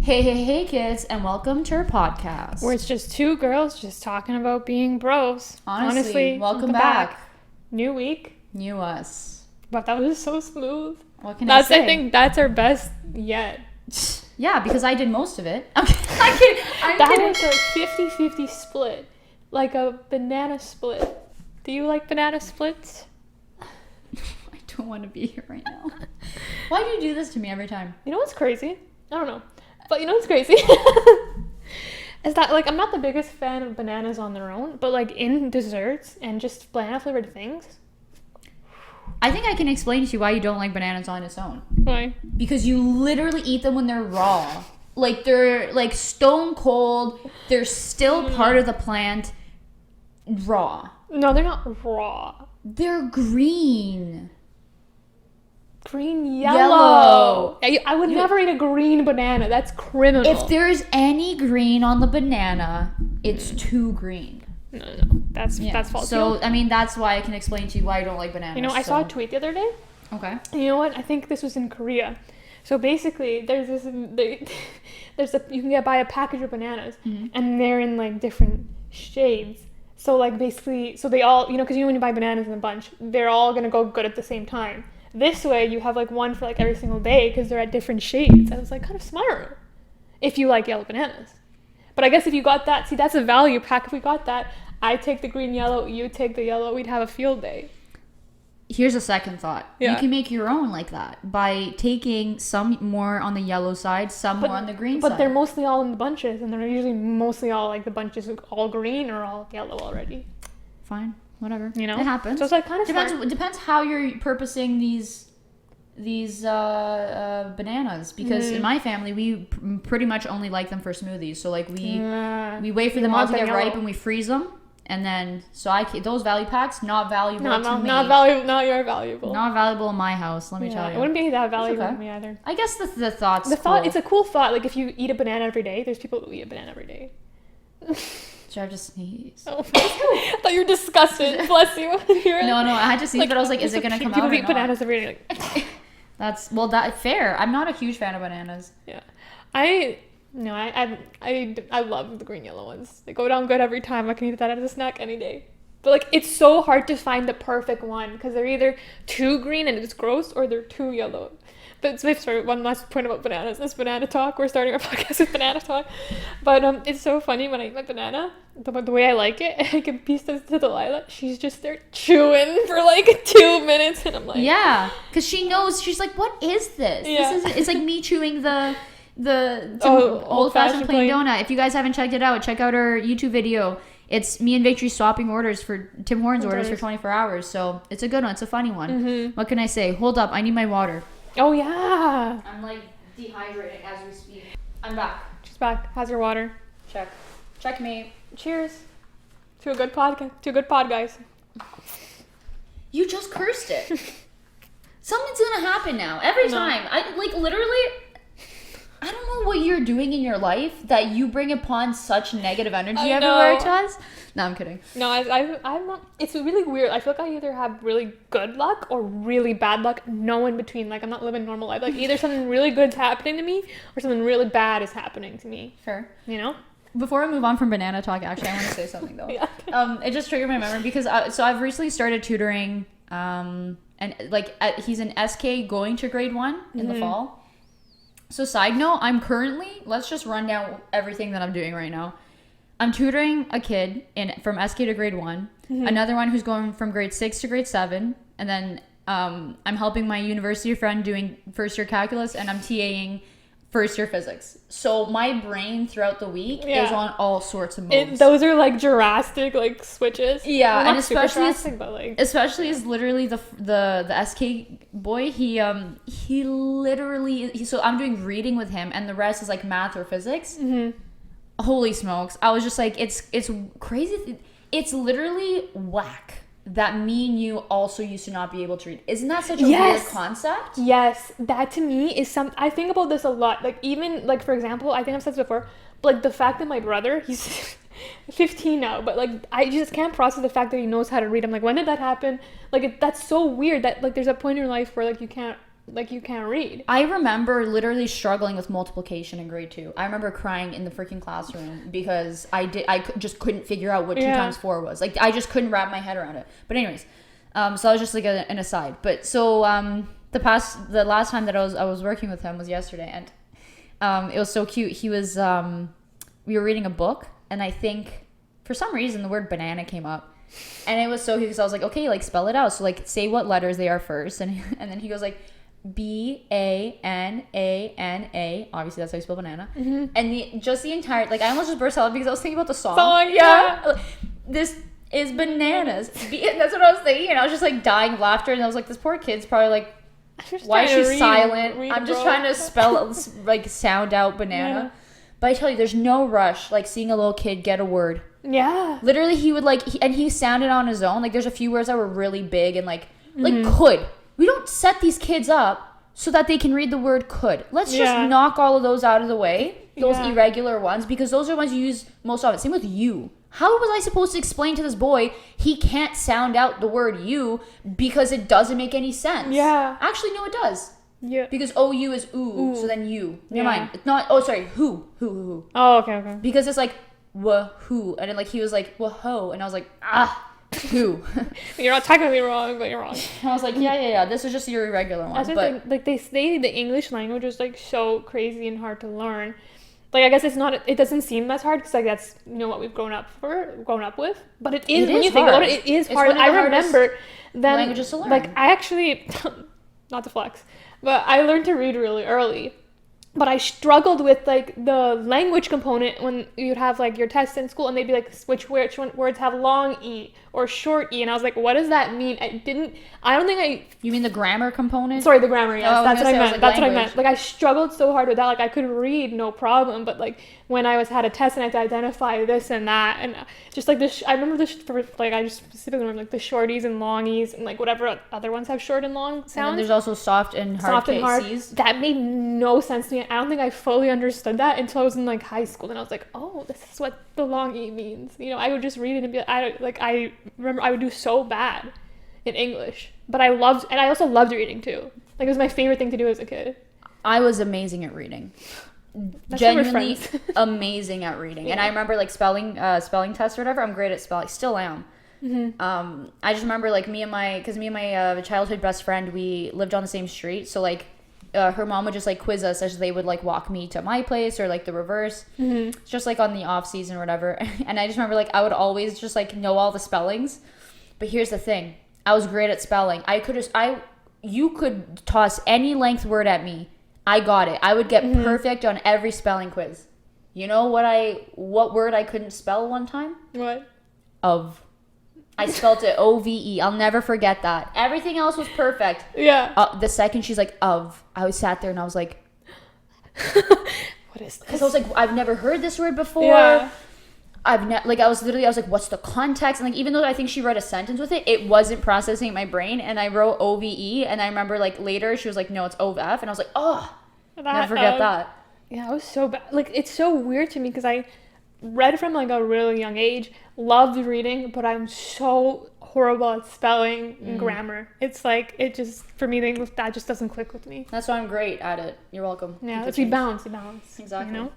Hey kids, and welcome to our podcast. Where it's just two girls just talking about being bros. Honestly, welcome back. New week. New us. But that was so smooth. What can I say? I think that's our best yet. Yeah, because I did most of it. I'm kidding. That was a 50-50 split. Like a banana split. Do you like banana splits? I don't want to be here right now. Why do you do this to me every time? You know what's crazy? I don't know. But you know what's crazy? Is that, like, I'm not the biggest fan of bananas on their own, but, like, in desserts and just banana-flavored things. I think I can explain to you why you don't like bananas on its own. Why? Because you literally eat them when they're raw. Like, they're, like, stone cold. They're still part of the plant. Raw. No, they're not raw. They're green. Green yellow. I would never eat a green banana. That's criminal. If there's any green on the banana, it's too green. No. That's false. So, I mean, that's why I can explain to you why I don't like bananas. You know, I saw a tweet the other day. Okay. And you know what? I think this was in Korea. So basically, there's this. You can buy a package of bananas, and they're in like different shades. So like basically, so they all, you know, because when you buy bananas in a bunch, they're all gonna go good at the same time. This way, you have like one for like every single day because they're at different shades. And it's like kind of smart if you like yellow bananas. But I guess if you got that, see, that's a value pack. If we got that, I take the green yellow, you take the yellow, we'd have a field day. Here's a second thought. Yeah. You can make your own like that by taking some more on the yellow side, some more on the green side. But they're mostly all in the bunches, and they're usually mostly all like the bunches all green or all yellow already. Fine. Whatever, you know, it happens. So it's like kind of depends how you're purposing these bananas, because in my family we pretty much only like them for smoothies. So like we wait for them all to get ripe and we freeze them, and then those value packs not valuable to me. Not valuable. Not your valuable. Not valuable in my house. Let me tell you. It wouldn't be that valuable to me either. I guess the thoughts. It's a cool thought. Like if you eat a banana every day, there's people who eat a banana every day. Should I just sneeze? Oh, I thought you were disgusted. Bless you. No, I had to sneeze, but I was like, is it gonna come out? People eat bananas every day. Like, that's fair. I'm not a huge fan of bananas. Yeah, I love the green yellow ones. They go down good every time. I can eat that as a snack any day. But like, it's so hard to find the perfect one because they're either too green and it's gross, or they're too yellow. But sorry, one last point about bananas. This banana talk. We're starting our podcast with banana talk. But it's so funny when I eat my banana, the way I like it, I can piece this to Delilah. She's just there chewing for like 2 minutes, and I'm like, yeah, because she knows. She's like, what is this? Yeah. It's like me chewing the old-fashioned plain donut. If you guys haven't checked it out, check out our YouTube video. It's me and Victory swapping orders for Tim Hortons orders for 24 hours. So it's a good one. It's a funny one. What can I say? Hold up, I need my water. Oh yeah. I'm like dehydrating as we speak. I'm back. She's back. How's your water? Checkmate. Cheers to a good podcast. To a good pod, guys. You just cursed it. Something's gonna happen now. Every time. I like literally. I don't know what you're doing in your life that you bring upon such negative energy everywhere to us. No, I'm kidding. No, I'm not. It's really weird. I feel like I either have really good luck or really bad luck. No in between. Like, I'm not living normal life. Like, either something really good's happening to me or something really bad is happening to me. Fair. You know? Before we move on from banana talk, actually, I want to say something, though. Yeah. It just triggered my memory because, so I've recently started tutoring, and, like, he's in SK going to grade 1 in the fall. So side note, I'm currently, let's just run down everything that I'm doing right now. I'm tutoring a kid from SK to grade 1, another one who's going from grade 6 to grade 7, and then I'm helping my university friend doing first year calculus, and I'm TAing first year physics. So my brain throughout the week is on all sorts of modes. Those are like drastic like switches. Yeah, well, and especially is literally the SK boy. He literally so I'm doing reading with him, and the rest is like math or physics. Holy smokes! I was just like, it's crazy. It's literally whack that me and you also used to not be able to read. Isn't that such a weird concept? Yes, that to me is something. I think about this a lot. Like, even like, for example, I think I've said this before, but like the fact that my brother, he's 15 now, but like I just can't process the fact that he knows how to read. I'm like, when did that happen? Like, that's so weird that like there's a point in your life where like you can't like you can't read. I remember literally struggling with multiplication in grade 2. I remember crying in the freaking classroom because just couldn't figure out what 2 times 4 was. Like, I just couldn't wrap my head around it. But anyways, so that was just like an aside. But so the last time that I was working with him was yesterday, and it was so cute. He was we were reading a book, and I think for some reason the word banana came up. And it was so cute because I was like, okay, like spell it out. So like say what letters they are first, and then he goes like BANANA. Obviously that's how you spell banana. Mm-hmm. And the entire, like, I almost just burst out because I was thinking about the song. Yeah. This is bananas. That's what I was thinking. And I was just like dying of laughter, and I was like, this poor kid's probably like, why is she silent? I'm just trying to spell like sound out banana. Yeah. But I tell you, there's no rush like seeing a little kid get a word. Yeah. Literally, he would like, and he sounded on his own. Like, there's a few words that were really big and like could. We don't set these kids up so that they can read the word could. Let's just knock all of those out of the way. Those irregular ones, because those are ones you use most often. Same with you. How was I supposed to explain to this boy he can't sound out the word you because it doesn't make any sense? Yeah. Actually, no, it does. Yeah. Because OU is ooh. So then you. Never mind. It's not, who. Oh, okay. Because it's like, who, and then like he was like whoa, and I was like who. You're not technically wrong, but you're wrong. And I was like yeah, this is just your irregular one. But like they say the English language is like so crazy and hard to learn. Like, I guess it doesn't seem as hard because like that's what we've grown up with, but it is when you think about it is hard. I remember then languages to learn. Like, I actually not to flex, but I learned to read really early. But I struggled with like the language component when you'd have like your tests in school, and they'd be like, which words have long E or short E, and I was like, what does that mean? You mean the grammar component? Sorry, the grammar, yes. That's what I meant. That's what I meant. Like, I struggled so hard with that. Like, I could read, no problem, but like when I had a test and I had to identify this and that, and just like this, I remember this, like, I just specifically remember like the shorties and longies and like whatever other ones have short and long sounds. And then there's also soft and hard C's. That made no sense to me. I don't think I fully understood that until I was in like high school, and I was like, oh, this is what the long E means. I would just read it and be like, I remember I would do so bad in English, but I also loved reading too. Like, it was my favorite thing to do as a kid. I was amazing at reading. Genuinely amazing at reading. And I remember like spelling tests or whatever, I'm great at spelling, still am. Mm-hmm. I just remember like me and my childhood best friend, we lived on the same street, so like her mom would just like quiz us as they would like walk me to my place, or like the reverse. Mm-hmm. Just like on the off season or whatever. And I just remember like I would always just like know all the spellings. But here's the thing, I was great at spelling. You could toss any length word at me, I got it. I would get perfect on every spelling quiz. You know what word I couldn't spell one time? What? Of. I spelled it OVE. I'll never forget that. Everything else was perfect. Yeah. The second she's like, of, I sat there and I was like, what is this? Because I was like, I've never heard this word before. Yeah. I was like, what's the context? And like, even though I think she wrote a sentence with it, it wasn't processing in my brain. And I wrote OVE, and I remember like later she was like, no, it's OVF. And I was like, oh, never forget that. Yeah, I was so bad. Like, it's so weird to me because I read from like a really young age, loved reading, but I'm so horrible at spelling and grammar. It's like, it just, for me, that just doesn't click with me. That's why I'm great at it. You're welcome. Yeah, we balance. Exactly.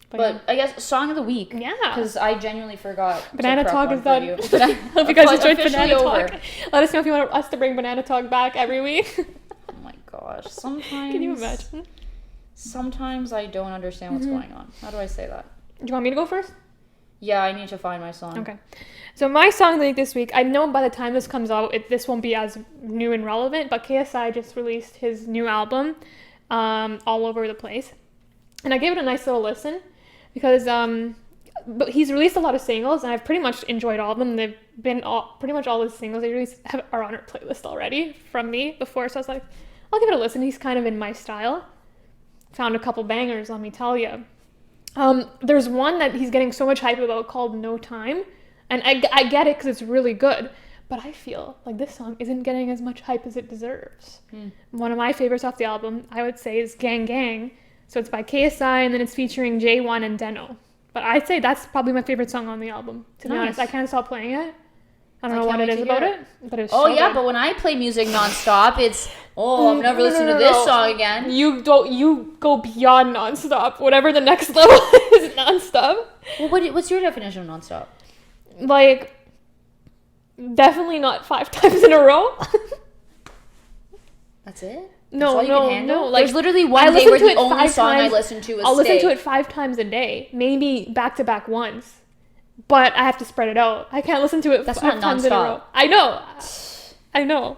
But I guess song of the week. Yeah. Because I genuinely forgot. Banana Talk is done. Hope you guys enjoyed Banana Talk. Let us know if you want us to bring Banana Talk back every week. Oh my gosh. Sometimes. Can you imagine? Sometimes I don't understand what's going on. How do I say that? Do you want me to go first? Yeah, I need to find my song. Okay. So my song of the week this week, I know by the time this comes out, this won't be as new and relevant, but KSI just released his new album, All Over the Place. And I gave it a nice little listen. Because but he's released a lot of singles, and I've pretty much enjoyed all of them. They've been pretty much all his singles he released are on our playlist already from me before, so I was like, I'll give it a listen. He's kind of in my style. Found a couple bangers, let me tell you. There's one that he's getting so much hype about called No Time, and I get it because it's really good, but I feel like this song isn't getting as much hype as it deserves. One of my favorites off the album, I would say, is Gang Gang. So it's by KSI, and then it's featuring J1 and Deno. But I'd say that's probably my favorite song on the album, to be honest. I can't stop playing it. I don't know what it is about it, but it's Oh so yeah, good. but when I play music nonstop, it's I'm never listening to this song again. You go beyond nonstop. Whatever the next level is nonstop. Well, what's your definition of nonstop? Like, definitely not 5 times in a row. That's it? No. Like, there's literally one day where the only song I listen to is I'll Stay. listen to it 5 times a day, maybe back to back once. But I have to spread it out. I can't listen to it That's 5 not times in a row. I know.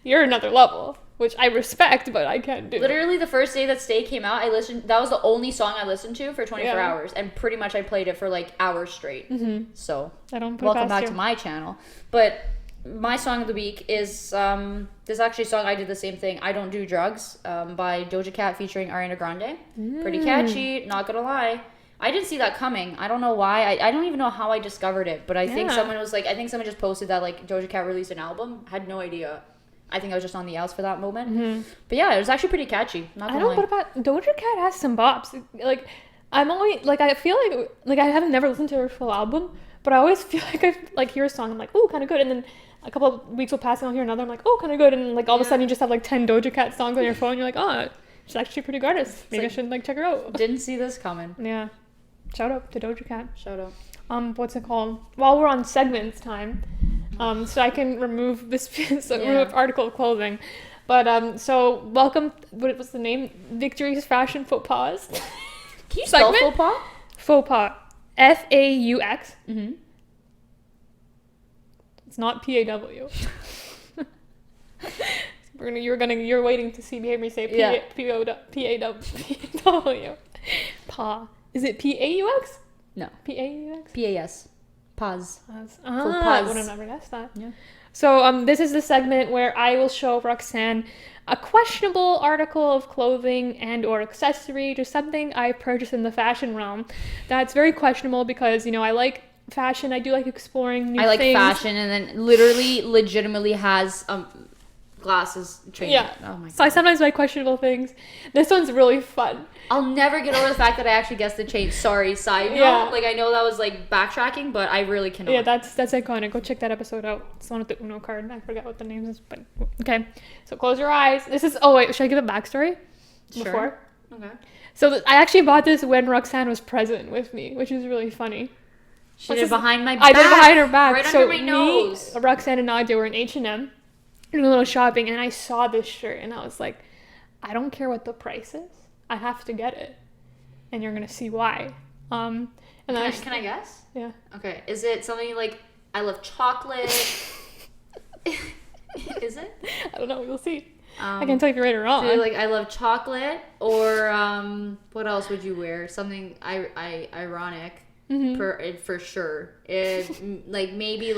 You're another level, which I respect, but I can't do. Literally, the first day that Stay came out, that was the only song I listened to for 24 hours, and pretty much I played it for like hours straight. Mm-hmm. So, I don't welcome back to my channel. But my song of the week is this actually song I did the same thing. I Don't Do Drugs by Doja Cat featuring Ariana Grande. Pretty catchy, not gonna lie. I didn't see that coming. I don't know why. I don't even know how I discovered it, but I think someone just posted that like Doja Cat released an album. I had no idea. I think I was just on the outs for that moment. Mm-hmm. But yeah, it was actually pretty catcy. Not gonna lie. But about Doja Cat has some bops. Like, I'm always like, I feel like I haven't never listened to her full album, but I always feel like I like hear a song, I'm like, ooh, kind of good, and then a couple of weeks will pass and I'll hear another, I'm like, oh, kind of good, and like all of a sudden you just have like 10 Doja Cat songs on your phone. You're like, oh, she's actually a pretty good artist. Maybe I should like check her out. Didn't see this coming. Yeah. Shout out to Doja Cat. Shout out. What's it called? While we're on segments time, so I can remove this remove article of clothing. But so welcome. What was the name? Victory's Fashion Faux Pas. Can you spell faux pas? Faux pas. FAUX. Mm-hmm. It's not PAW. You're waiting to see me hear me say PAW. Pa. Is it PAUX? No. PAUX? PAS. Pause. I would have never guessed that. Yeah. So this is the segment where I will show Roxanne a questionable article of clothing and or accessory, just something I purchased in the fashion realm that's very questionable because, you know, I like fashion. I do like exploring new things. I like fashion, and then legitimately has glasses training. Yeah. Oh my god. So I sometimes buy questionable things. This one's really fun. I'll never get over the fact that I actually guessed the chain. Sorry, side note. Yeah. Like, I know that was like backtracking, but I really cannot. Yeah, that's iconic. Go check that episode out. It's the one with the Uno card. I forgot what the name is, but okay. So close your eyes. This is. Oh wait, should I give a backstory? Sure. Before? Okay. So I actually bought this when Roxanne was present with me, which is really funny. She did it behind my back. I did it behind her back. Right so under my nose. Me, Roxanne and Nadia were in H&M doing a little shopping, and I saw this shirt, and I was like, I don't care what the price is. I have to get it. And you're going to see why. And then Can I guess? Yeah. Okay. Is it something like, I love chocolate? Is it? I don't know. We'll see. I can't tell if you're right or wrong. So like, I love chocolate, or what else would you wear? Something ironic. Mm-hmm. For sure. Maybe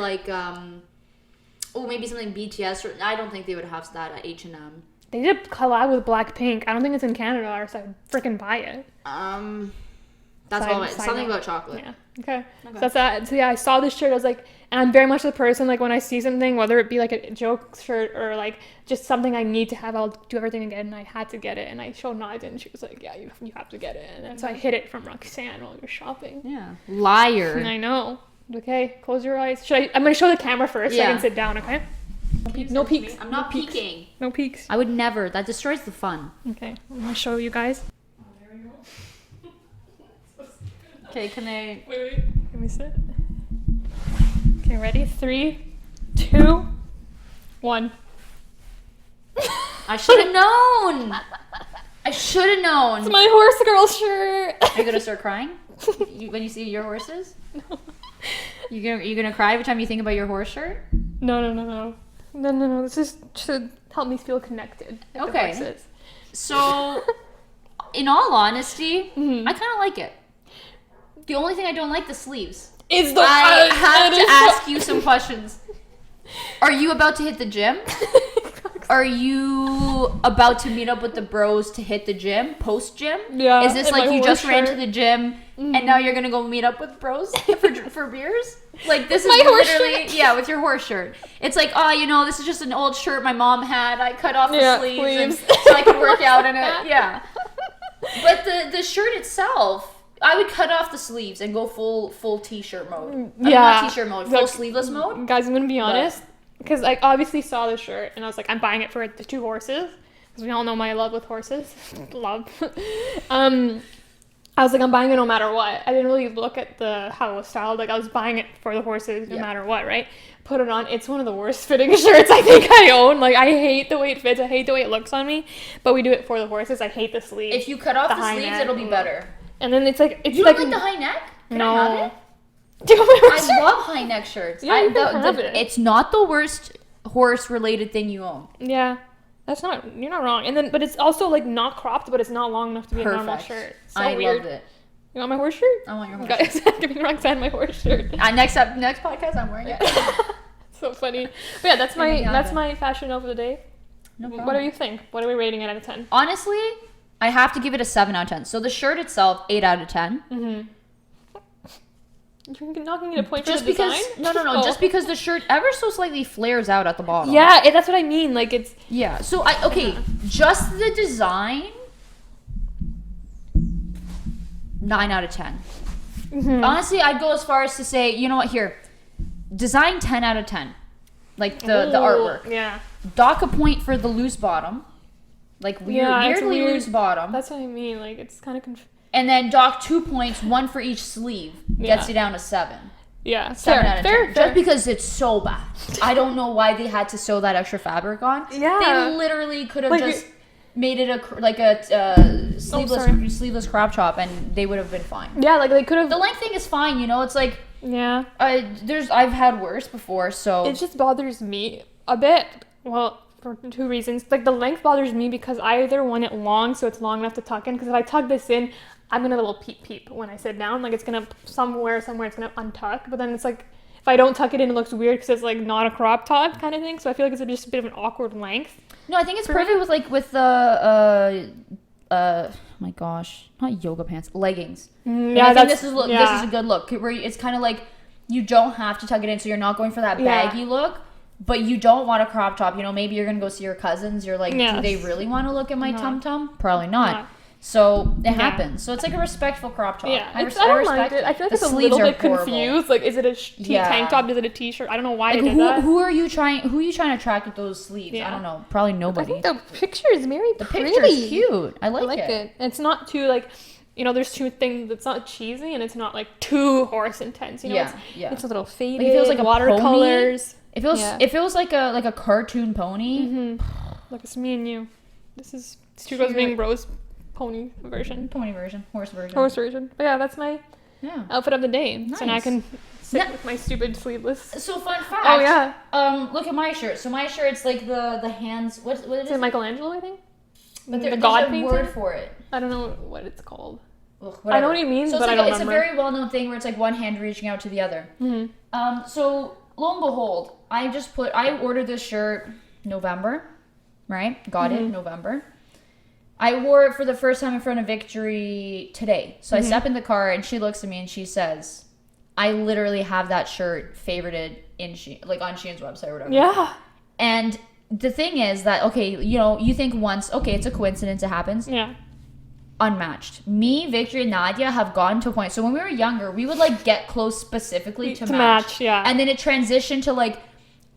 something BTS. Or, I don't think they would have that at H&M. They did collab with Blackpink. I don't think it's in Canada, or else I'd freaking buy it. That's all. Something about chocolate. Yeah. Okay. So that's that. So yeah, I saw this shirt. I was like, and I'm very much the person, like, when I see something, whether it be like a joke shirt or like just something I need to have, I'll do everything again. And I had to get it, and I showed Nadia, and she was like, "Yeah, you have to get it." And so I hid it from Roxanne while we were shopping. Yeah. Liar. And I know. Okay, close your eyes. I'm gonna show the camera first so I can sit down. Okay. No peeks. I'm not peeking. No peeks. I would never. That destroys the fun. Okay, I'm gonna show you guys. Oh, there we go. Okay, can I... Wait. Let me sit. Okay, ready? 3, 2, 1. I should have known. I should have known. It's my horse girl shirt. Are you gonna start crying when you see your horses? No. You gonna cry every time you think about your horse shirt? No. This is to help me feel connected. Okay. So, in all honesty, I kind of like it. The only thing I don't like the sleeves. I have to ask you some questions. Are you about to hit the gym? Are you about to meet up with the bros to hit the gym, post-gym? Yeah. Is this like you just ran to the gym and now you're going to go meet up with bros for beers? Like, this is literally, yeah, with your horse shirt. It's like, oh, you know, this is just an old shirt my mom had. I cut off the sleeves. So I could work out in it. Yeah. But the shirt itself I would cut off the sleeves and go full t-shirt mode. I mean, Yeah. not t-shirt mode, full sleeveless mode. Guys, I'm gonna be honest, because I obviously saw the shirt and I was like, I'm buying it for the 2 horses, because we all know my love with horses. Love. I was like, I'm buying it no matter what. I didn't really look at how it was styled. Like, I was buying it for the horses no matter what, right? Put it on. It's one of the worst fitting shirts I think I own. Like, I hate the way it fits. I hate the way it looks on me. But we do it for the horses. I hate the sleeves. If you cut off the sleeves, it'll be better. And then it's like... You don't like the high neck? Can I have it? Do you want my I love high neck shirts. Yeah, you can have it. It's not the worst horse-related thing you own. Yeah. You're not wrong. And then, but it's also like not cropped, but it's not long enough to be a normal shirt. So I weird. loved it. You want my horse shirt? I want your horse Guys, shirt. give me Roxanne my horse shirt. Next podcast, I'm wearing it. So funny. But yeah, that's my fashion note for the day. No problem. What do you think? What are we rating it out of 10? Honestly, I have to give it a 7 out of 10. So the shirt itself, 8 out of 10. Mm-hmm. You're not going to get a point Just for the because, design? No. Just because the shirt ever so slightly flares out at the bottom. Yeah, that's what I mean. Like, it's... Yeah. So, just the design, 9 out of 10. Mm-hmm. Honestly, I'd go as far as to say, you know what, here, design 10 out of 10. Like, the artwork. Yeah. Dock a point for the loose bottom. Like, weirdly loose bottom. That's what I mean. Like, it's kind of... And then dock 2 points, 1 for each sleeve. Gets you down to 7. Yeah. 7 out of 10. Fair. Just because it's so bad. I don't know why they had to sew that extra fabric on. Yeah. They literally could have just made it a sleeveless crop top, and they would have been fine. Yeah, like they could have... The length thing is fine, you know? It's like... Yeah. I've had worse before, so... It just bothers me a bit. Well, for 2 reasons. Like, the length bothers me because I either want it long so it's long enough to tuck in, because if I tuck this in, I'm gonna little peep when I sit down. Like, it's gonna somewhere it's gonna untuck. But then it's like, if I don't tuck it in, it looks weird because it's like not a crop top kind of thing. So I feel like it's just a bit of an awkward length. No, I think it's perfect with the oh my gosh, not yoga pants, leggings. Yeah, I think this is a good look where it's kind of like you don't have to tuck it in, so you're not going for that baggy look. But you don't want a crop top. You know, maybe you're gonna go see your cousins. You're like, do they really want to look at my tum-tum? Probably not. So it happens. So it's like a respectful crop top. Yeah, I don't mind it. I feel like it's a little bit confused. Like, is it a tank top? Is it a t-shirt? I don't know why they did that. Who are you trying to attract with those sleeves? Yeah. I don't know. Probably nobody. I think the picture is very pretty. The picture is cute. I like it. It's not too like, you know, there's 2 things. It's not cheesy and it's not like too horse intense. You know, it's a little faded. Like, it feels like a watercolors. Pony. It feels like a cartoon pony. Mm-hmm. Like, it's me and you. This is 2GirlsBeingBros. Pony version. Horse version. But yeah, that's my outfit of the day. Nice. So now I can sit with my stupid sleeveless. So fun fact. Oh yeah. Look at my shirt. So my shirt's like the hands. What is it? Michelangelo, I think. But there's a word for it. I don't know what it's called. Ugh, I know what he means, but I don't remember. It's a very well-known thing where it's like one hand reaching out to the other. Mm-hmm. So lo and behold, I ordered this shirt November, right? Got it November. I wore it for the first time in front of Victory today. So I step in the car and she looks at me and she says, I literally have that shirt favorited on Shein's website or whatever. Yeah. And the thing is that, okay, you know, you think once, okay, it's a coincidence, it happens. Yeah. Unmatched. Me, Victory, and Nadia have gotten to a point. So when we were younger, we would like get close specifically to match. Yeah. And then it transitioned to like,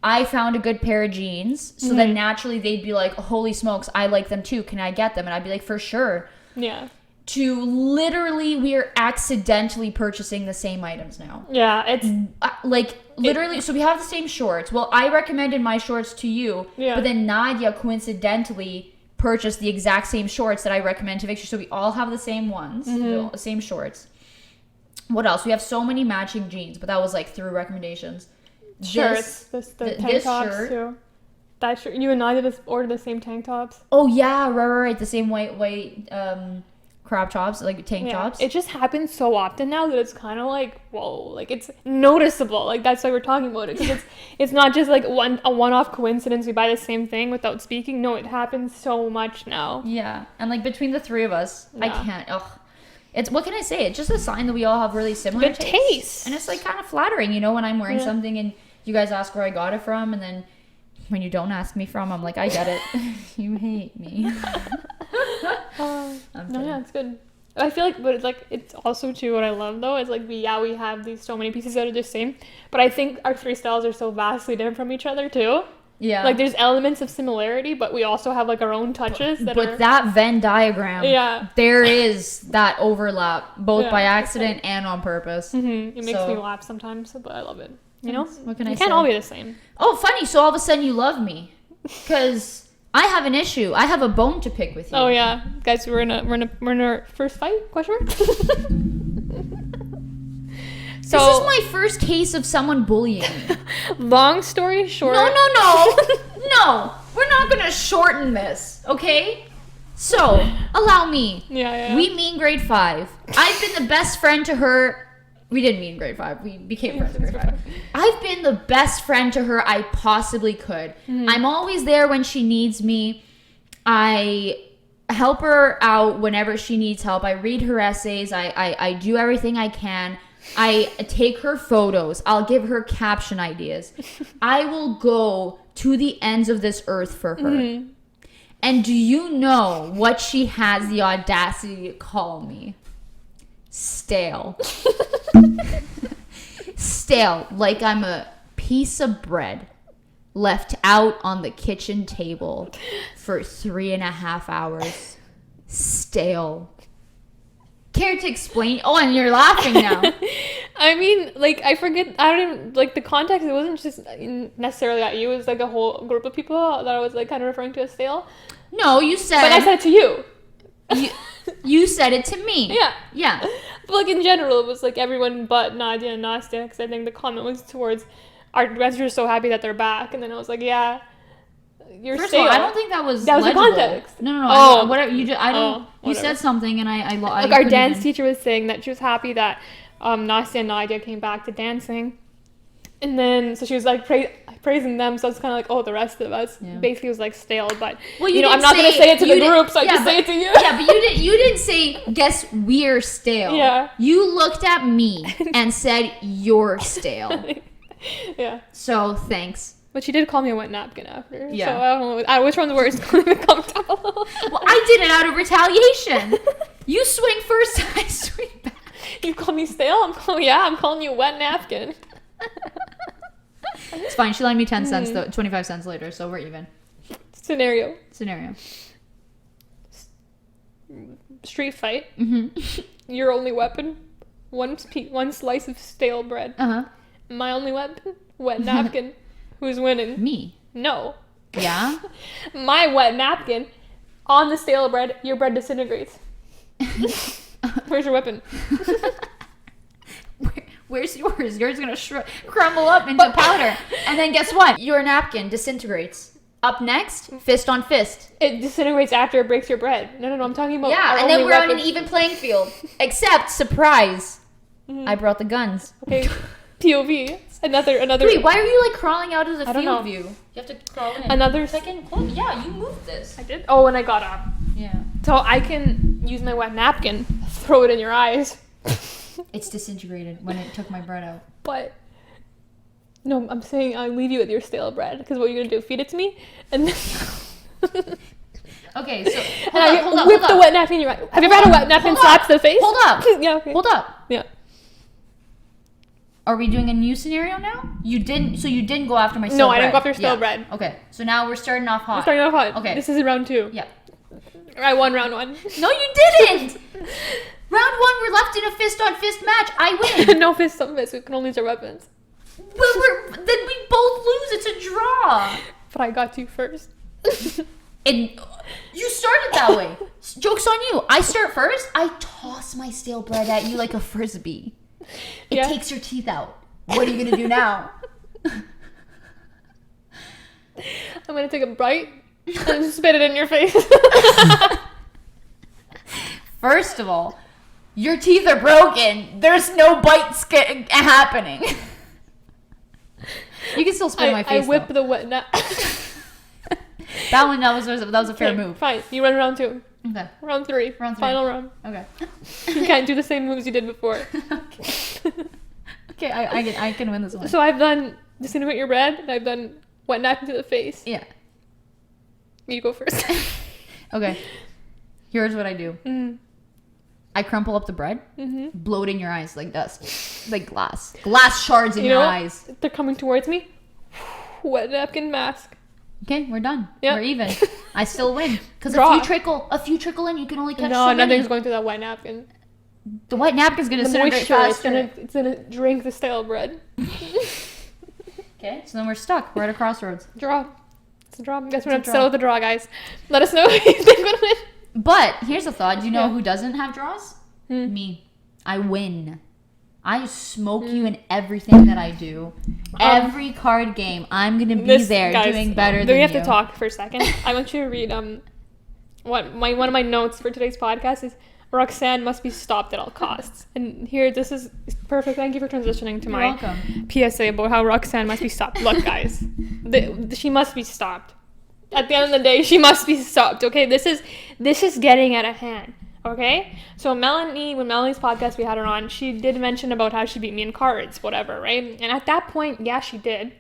I found a good pair of jeans. So then naturally they'd be like, holy smokes, I like them too. Can I get them? And I'd be like, for sure. Yeah. To literally, we are accidentally purchasing the same items now. Yeah. It's literally. So we have the same shorts. Well, I recommended my shorts to you. Yeah. But then Nadia coincidentally purchased the exact same shorts that I recommend to Victor. So we all have the same ones, the same shorts. What else? We have so many matching jeans, but that was like through recommendations. Shirts, the tank tops shirt, too. That shirt, you and Nadia just ordered the same tank tops. Oh yeah, right. The same white crop tops, like tank tops. It just happens so often now that it's kind of like, whoa, like it's noticeable. Like that's why we're talking about it, because it's not just like a one-off coincidence. We buy the same thing without speaking. No, it happens so much now. Yeah, and like between the 3 of us, I can't. It's, what can I say? It's just a sign that we all have really similar tastes. And it's like kind of flattering, you know, when I'm wearing something and you guys ask where I got it from, and then when you don't ask me from, I'm like, I get it. You hate me. Yeah, it's good. I feel like, but it's also too what I love though is like we have these so many pieces that are the same, but I think our three styles are so vastly different from each other too. Yeah. Like there's elements of similarity, but we also have like our own touches that Venn diagram. Yeah. There is that overlap, both by accident like, and on purpose. Mm-hmm. It makes me laugh sometimes, but I love it. You know? What can I say? We can't all be the same. Oh, funny. So all of a sudden you love me. Because I have an issue. I have a bone to pick with you. Oh yeah. Guys, we're in our first fight? Question mark? So, this is my first case of someone bullying me. Long story short. No. No. We're not going to shorten this, okay? So, allow me. Yeah. We meet in grade 5. I've been the best friend to her. We didn't meet in grade 5. We became friends in grade 5. I've been the best friend to her I possibly could. Mm-hmm. I'm always there when she needs me. I help her out whenever she needs help. I read her essays. I do everything I can. I take her photos. I'll give her caption ideas. I will go to the ends of this earth for her. Mm-hmm. And do you know what she has the audacity to call me? Stale. Stale, like I'm a piece of bread left out on the kitchen table for 3.5 hours. Stale. Care to explain? Oh, and you're laughing now. I mean, like, I forget, I don't even, like, the context, it wasn't just necessarily at you, it was, like, a whole group of people that I was, like, kind of referring to as stale. No, you said... But I said it to you. You said it to me. Yeah. But, like, in general, it was, like, everyone but Nadia and Nastya, because I think the comment was towards, our guys are so happy that they're back, and then I was like, yeah... You're First stale. of all, I don't think that was legible. The context. No. Oh, whatever. You said something, and I like our dance teacher was saying that she was happy that Nastya and Nadia came back to dancing, and then so she was like praising them. So it's kind of like, oh, the rest of us basically was like stale. But well, I'm not gonna say it to the group, so I just say it to you. Yeah, but you didn't say guess we're stale. Yeah. You looked at me and said you're stale. Yeah. So thanks. But she did call me a wet napkin after. Yeah. So I don't know which one the words don't even come down. Well, I did it out of retaliation. You swing first, I swing back. You call me stale? I'm calling you a wet napkin. It's fine. She lent me 10 cents, though, 25 cents later, so we're even. Scenario. Street fight. Mm-hmm. Your only weapon, one slice of stale bread. Uh-huh. My only weapon, wet napkin. Who's winning? Me. No. Yeah? My wet napkin on the stale bread, your bread disintegrates. Where's your weapon? Where's yours? Yours is going to crumble up into powder. And then guess what? Your napkin disintegrates. Up next, fist on fist. It disintegrates after it breaks your bread. No, I'm talking about and then we're on an even playing field. Except, surprise, I brought the guns. Okay, POV. Another. Wait, why are you like crawling out of the field view? You have to crawl in. Another second. Oh, yeah, you moved this. I did. Oh, when I got up. Yeah. So I can use my wet napkin, throw it in your eyes. It's disintegrated when it took my bread out. But no, I'm saying I'll leave you with your stale bread because what are you gonna do? Feed it to me, and then. Okay, so hold up, whip the wet napkin in your eye. Have you ever had a wet napkin slaps the face? Hold up. Yeah. Okay. Hold up. Yeah. Are we doing a new scenario now? You didn't go after my stale bread. No, I didn't go after stale bread. Okay, so now we're starting off hot. Okay. This is round 2. Yeah. I won round 1. No, you didn't! Round 1, we're left in a fist-on-fist match. I win. No fist on fist. We can only use our weapons. Well, then we both lose. It's a draw. But I got you first. And you started that way. Joke's on you. I start first. I toss my stale bread at you like a frisbee. It takes your teeth out. What are you going to do now? I'm going to take a bite and spit it in your face. First of all, your teeth are broken. There's no bite happening. You can still spit in my face, I whip the wet nap. That was a fair move. Fine. You run round 2. Okay. Round 3. Final round. Okay. You can't do the same moves you did before. Okay, I can win this one. So I've done disintegrate your bread, and I've done wet napkin to the face. Yeah. You go first. Okay. Here's what I do. I crumple up the bread, blow it in your eyes like dust, like glass shards in your eyes. They're coming towards me. Wet napkin mask. Okay, we're done. Yep. We're even. I still win because a few trickle in, you can only catch. No, so nothing's many. going through that wet napkin. The white napkin's gonna disintegrate faster. It's gonna drink the stale bread. Okay, so then we're stuck. We're at a crossroads. Draw. It's a draw. Guess we're gonna settle with the draw, guys. Let us know who you think would win. But here's a thought. Do you know who doesn't have draws? Me. I win. I smoke you in everything that I do. Every card game, I'm gonna be there doing better than you. We have to talk for a second. I want you to read one of my notes for today's podcast is Roxanne must be stopped at all costs. And here, this is perfect. Thank you for transitioning to my PSA about how Roxanne must be stopped. Look, guys, she must be stopped. At the end of the day, she must be stopped. Okay, this is getting out of hand. Okay, so Melanie, when Melanie's podcast we had her on, she did mention about how she beat me in cards, whatever, right? And at that point, yeah, she did.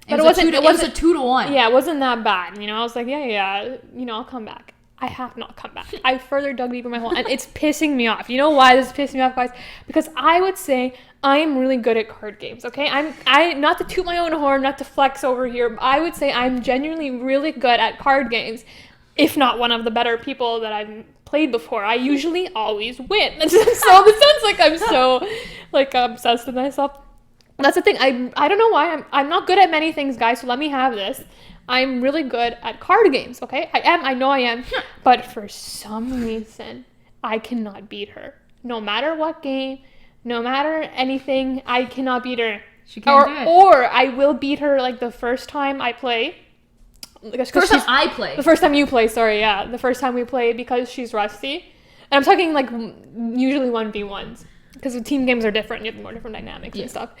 But it was a 2-1. Yeah, it wasn't that bad. I was like, yeah, I'll come back. I have not come back. I further dug deeper in my hole, and it's pissing me off. You know why this is pissing me off, guys? Because I would say I'm really good at card games, okay? I not to toot my own horn, not to flex over here, but I would say I'm genuinely really good at card games, if not one of the better people that I've played before. I usually always win. So this sounds like I'm so obsessed with myself. That's the thing. I don't know why. I'm not good at many things, guys, so let me have this. I'm really good at card games, okay? I know I am. But for some reason, I cannot beat her. No matter what game, no matter anything, I cannot beat her. She can't do it. Or I will beat her like the first time I play. The first time I play. The first time you play, sorry, yeah. The first time we play because she's rusty. And I'm talking like usually 1v1s. Because the team games are different. You have more different dynamics and stuff.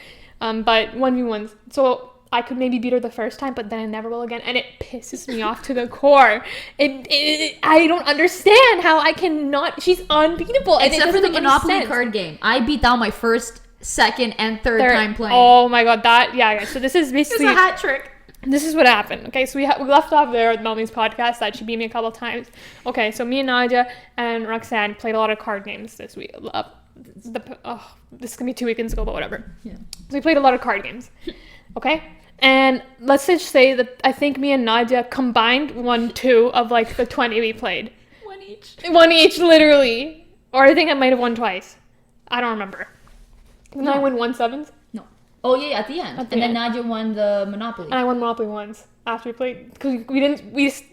But 1v1s. So I could maybe beat her the first time, but then I never will again. And it pisses me off to the core. I don't understand how I cannot. She's unbeatable. Except for the Monopoly card game. I beat down my first, second, and third time playing. Oh my god, guys. So this is basically... It's a hat trick. This is what happened. Okay, so we left off there with Melanie's podcast that she beat me a couple of times. Okay, so me and Nadia and Roxanne played a lot of card games this week. This is gonna be 2 weekends ago, but whatever. Yeah. So we played a lot of card games. Okay, and let's just say that I think me and Nadia combined won 2 of like the 20 we played. One each, literally. Or I think I might have won twice. I don't remember. Didn't I win 1-7s? No. Oh yeah, at the end. Then Nadia won the Monopoly. And I won Monopoly once after we played because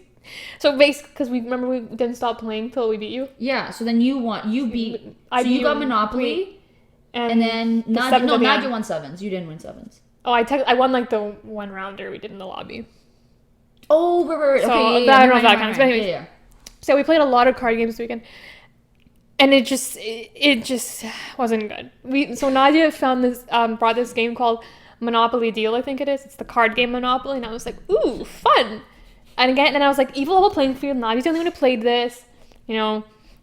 so basically because we didn't stop playing till we beat you. Yeah. So then you won. You beat. You got Monopoly, and then Nadia won 7s. You didn't win 7s. Oh, I won like the one rounder we did in the lobby. Oh, right. So okay, I don't know if that counts. But anyways, yeah. So we played a lot of card games this weekend. And it just wasn't good. So Nadia brought this game called Monopoly Deal, I think it is. It's the card game Monopoly, and I was like, ooh, fun. And I was like, even level playing field. Nadia's the only one who played this,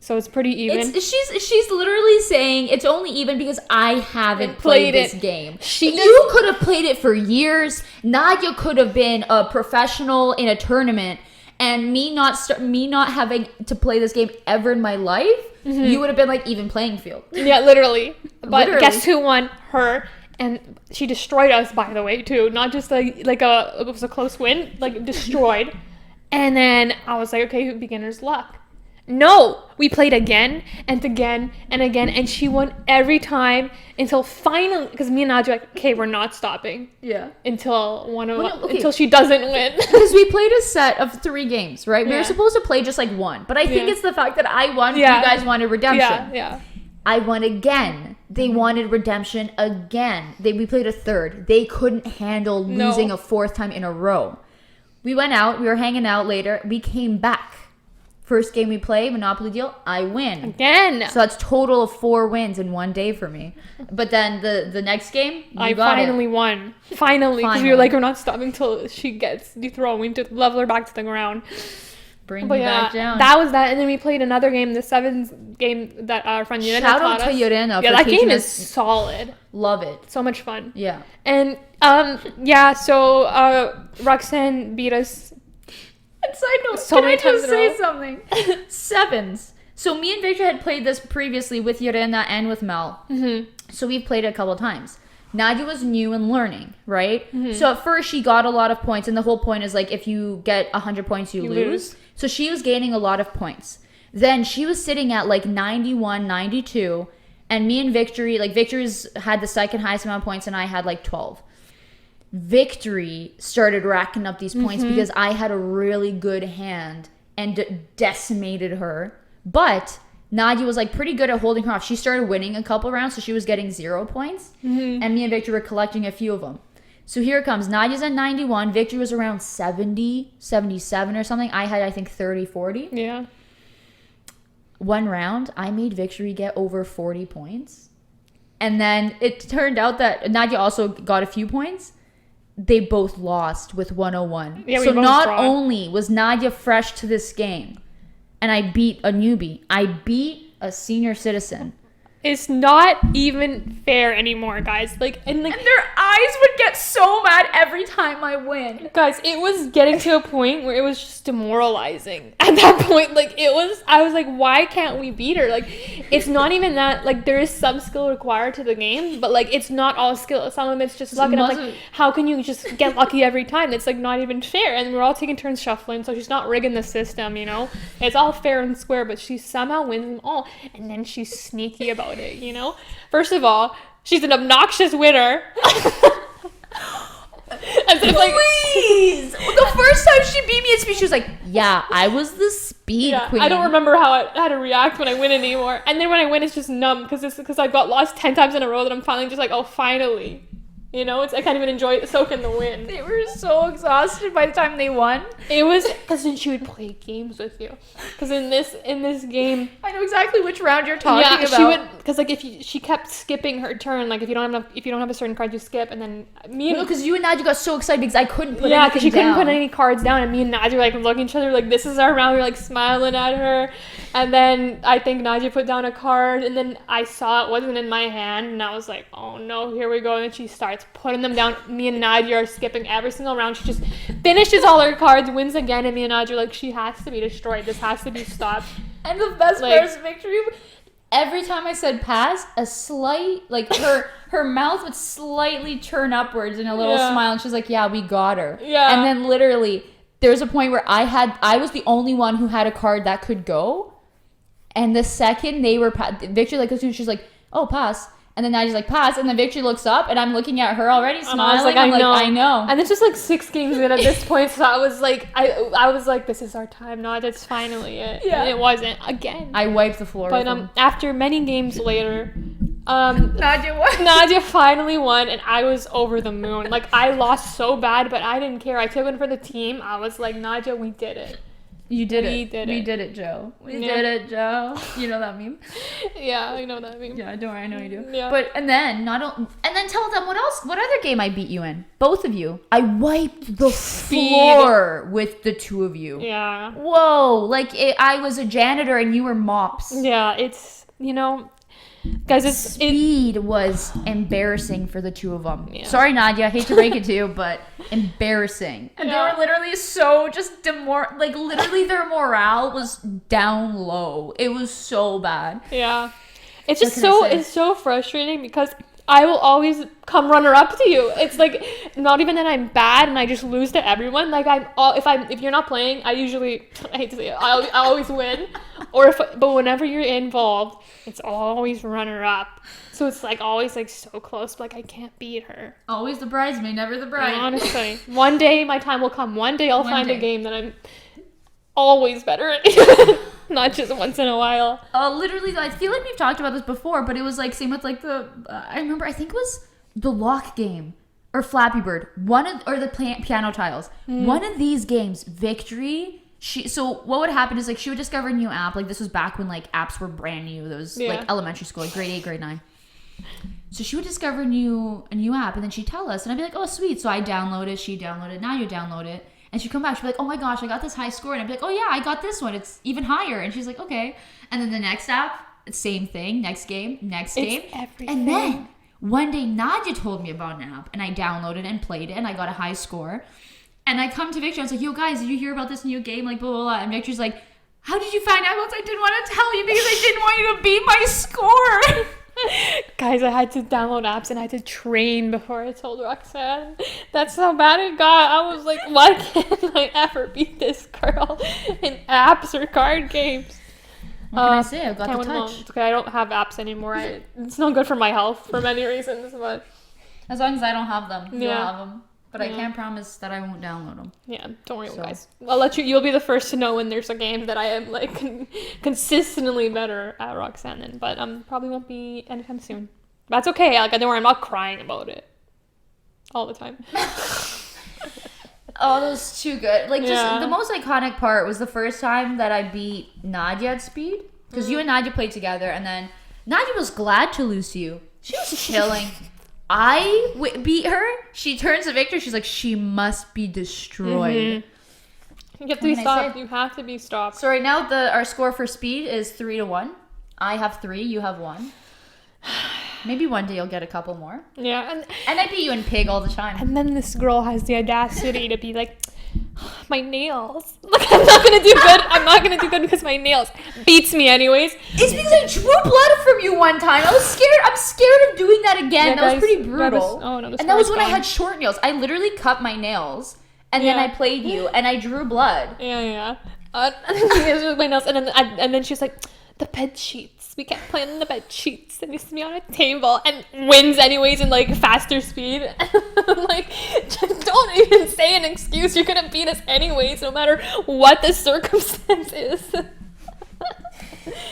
so it's pretty even. She's literally saying it's only even because I haven't played this game. You could have played it for years. Nadia could have been a professional in a tournament. And me not having to play this game ever in my life, you would have been like even playing field. Yeah, literally. But guess who won? Her. And she destroyed us, by the way, too. Not just it was a close win, like destroyed. And then I was like, okay, beginner's luck. No, we played again and again and again, and she won every time until finally, because me and Nadia were like, okay, we're not stopping. Yeah. Until until she doesn't win. Because we played a set of 3 games, right? Yeah. We were supposed to play just like one, but I think it's the fact that I won. You guys wanted redemption. Yeah. I won again. They wanted redemption again. We played a third. They couldn't handle losing a 4th time in a row. We went out. We were hanging out later. We came back. First game we play, Monopoly Deal, I win. Again. So that's total of 4 wins in one day for me. But then the next game, I finally won. Finally. Because we were like, we're not stopping until she gets dethroned. We need to level her back to the ground. Bring you back down. That was that. And then we played another game, the 7s game that our friend Yurena Shout out to Yurena. Yeah, that game is solid. Love it. So much fun. Yeah. And, so Roxanne beat us. And side note, can I just say something? 7s. So me and Victor had played this previously with Irena and with Mel. Mm-hmm. So we've played it a couple of times. Nadia was new and learning, right? Mm-hmm. So at first she got a lot of points, and the whole point is like if you get 100 points, you lose. So she was gaining a lot of points. Then she was sitting at like 91, 92, and me and Victory, like Victory's had the second highest amount of points, and I had like 12. Victory started racking up these points because I had a really good hand and decimated her. But Nadia was like pretty good at holding her off. She started winning a couple rounds, so she was getting 0 points. Mm-hmm. And me and Victor were collecting a few of them. So here it comes. Nadia's at 91. Victor was around 70, 77 or something. I had, I think, 30, 40. Yeah. One round, I made Victory get over 40 points. And then it turned out that Nadia also got a few points. They both lost with 101. Yeah, so not only was Nadia fresh to this game, and I beat a newbie, I beat a senior citizen. It's not even fair anymore, guys. And their eyes would get so mad every time I win. Guys, it was getting to a point where it was just demoralizing. At that point, I was like, why can't we beat her? Like, it's not even that, like, there is some skill required to the game, but, like, it's not all skill. Some of it's just luck. And I'm like, how can you just get lucky every time? It's, like, not even fair. And we're all taking turns shuffling, so she's not rigging the system, you know? It's all fair and square, but she somehow wins them all. And then she's sneaky about it, you know? First of all, she's an obnoxious winner. As if, please! The first time she beat me at speed, she was like, yeah, I was the speed queen. I don't remember how to react when I win anymore. And then when I win, it's just numb because I got lost 10 times in a row that I'm finally just like, oh, finally. You know, I can't even soak in the win. They were so exhausted by the time they won. It was because then she would play games with you. Because in this game, I know exactly which round you're talking about. Yeah, she would, because like she kept skipping her turn. Like if you don't have a certain card, you skip. And then because you and Nadia got so excited because I couldn't put anything down. Yeah, because she couldn't put any cards down, and me and Nadia were like looking at each other like this is our round. We were like smiling at her, and then I think Nadia put down a card, and then I saw it wasn't in my hand, and I was like, oh no, here we go. And then she starts putting them down. Me and Nadia are skipping every single round. She just finishes all her cards, wins again, and me and Nadia are like, she has to be destroyed. This has to be stopped. And the best part is Victory. Every time I said pass, a slight, like her mouth would slightly turn upwards in a little smile, and she's like, yeah, we got her. Yeah. And then literally, there's a point where I was the only one who had a card that could go. And the second they were, Victory, like, as soon as she's like, oh, pass. And then Nadia's like, pass. And then Victory looks up, and I'm looking at her already, smiling. I know. And it's just like 6 games in at this point, so I was like, this is our time, Nadia. It's finally it. Yeah. And it wasn't. Again. I wiped the floor. But after many games later, Nadia won. Nadia finally won, and I was over the moon. Like, I lost so bad, but I didn't care. I took one for the team. I was like, Nadia, we did it. You did it. We did it, Joe. We did it, Joe. You know that meme? Yeah, I know that meme. Yeah, don't worry, I know you do. Yeah. But and then tell them what other game I beat you in. Both of you. I wiped the floor with the two of you. Yeah. Whoa, I was a janitor and you were mops. Yeah, it's, guys, speed was embarrassing for the two of them. Yeah. Sorry, Nadia, I hate to break it to you, but embarrassing. And they were literally so just literally their morale was down low. It was so bad. Yeah. It's just it's so frustrating because I will always come runner up to you. It's like not even that I'm bad and I just lose to everyone. Like if you're not playing, I hate to say it, I always win. But whenever you're involved, it's always runner up. So it's like always like so close, but like I can't beat her. Always the bridesmaid, never the bride. Honestly, one day my time will come. One day I'll find a game that I'm always better at. Not just once in a while. Literally, I feel like we've talked about this before, but it was like same with like I remember, I think it was the lock game or Flappy Bird, or the piano tiles. One of these games, Victory. So what would happen is like she would discover a new app. Like this was back when like apps were brand new. Those like elementary school, like grade 8, grade 9. So she would discover a new app, and then she'd tell us, and I'd be like, oh sweet. So I download it, she download it, now you download it. And she'd come back, she'd be like, oh my gosh, I got this high score. And I'd be like, oh yeah, I got this one. It's even higher. And she's like, okay. And then the next app, same thing. Next game. Everything. And then one day Nadia told me about an app, and I downloaded and played it, and I got a high score. And I come to Victor, I was like, yo guys, did you hear about this new game? Like blah, blah, blah. And Victor's like, how did you find out once I didn't want to tell you because I didn't want you to beat my score? Guys, I had to download apps and I had to train before I told Roxanne. That's how bad it got. I was like, why can't I ever beat this girl in apps or card games? What can I say? I've got the touch. It's okay, I don't have apps anymore. It's not good for my health for many reasons, but as long as I don't have them, you'll have them. But I Yeah. can't promise that I won't download them. Yeah, don't worry, guys. I'll let you. You'll be the first to know when there's a game that I am like consistently better at Roxanne in, but probably won't be anytime soon. That's okay. Like, don't worry, I'm not crying about it all the time. Oh, that was too good. Like, just Yeah. the most iconic part was the first time that I beat Nadia at speed. Because you and Nadia played together, and then Nadia was glad to lose to you. She was chilling. I beat her. She turns to Victor. She's like, she must be destroyed. You have to be stopped. You have to be stopped. So right now, our score for speed is 3-1. I have 3. You have 1. Maybe one day you'll get a couple more. Yeah, And I beat you in pig all the time. and then this girl has the audacity to be like, my nails. Like, I'm not gonna do good. I'm not gonna do good because my nails beats me anyways. It's because I drew blood from you one time. I was scared. I'm scared of doing that again. Yeah, that was guys, pretty brutal. And that was when I had short nails. I literally cut my nails, and then I played you, and I drew blood. Yeah. My nails, and then she's like, the bed sheets. We can't play on the bed sheets. It needs to be on a table, and wins anyways in like faster speed. I'm like, just don't even say an excuse. You're gonna beat us anyways, no matter what the circumstance is.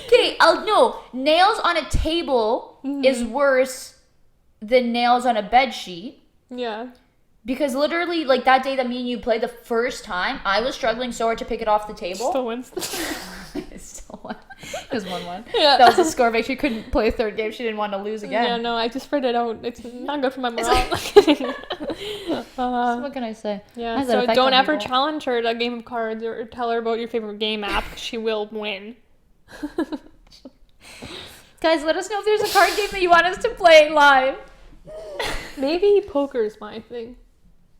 Okay, no. Nails on a table is worse than nails on a bed sheet. Yeah. Because literally, like that day that me and you played the first time, I was struggling so hard to pick it off the table. Still wins. It still won. It was 1-1. Yeah. That was the score. Vic, she couldn't play a third game. She didn't want to lose again. Yeah, no, I just spread it out. It's not good for my morale. So what can I say? Yeah, so don't ever challenge her at a game of cards or tell her about your favorite game app. She will win. Guys, let us know if there's a card game that you want us to play live. Maybe poker's my thing.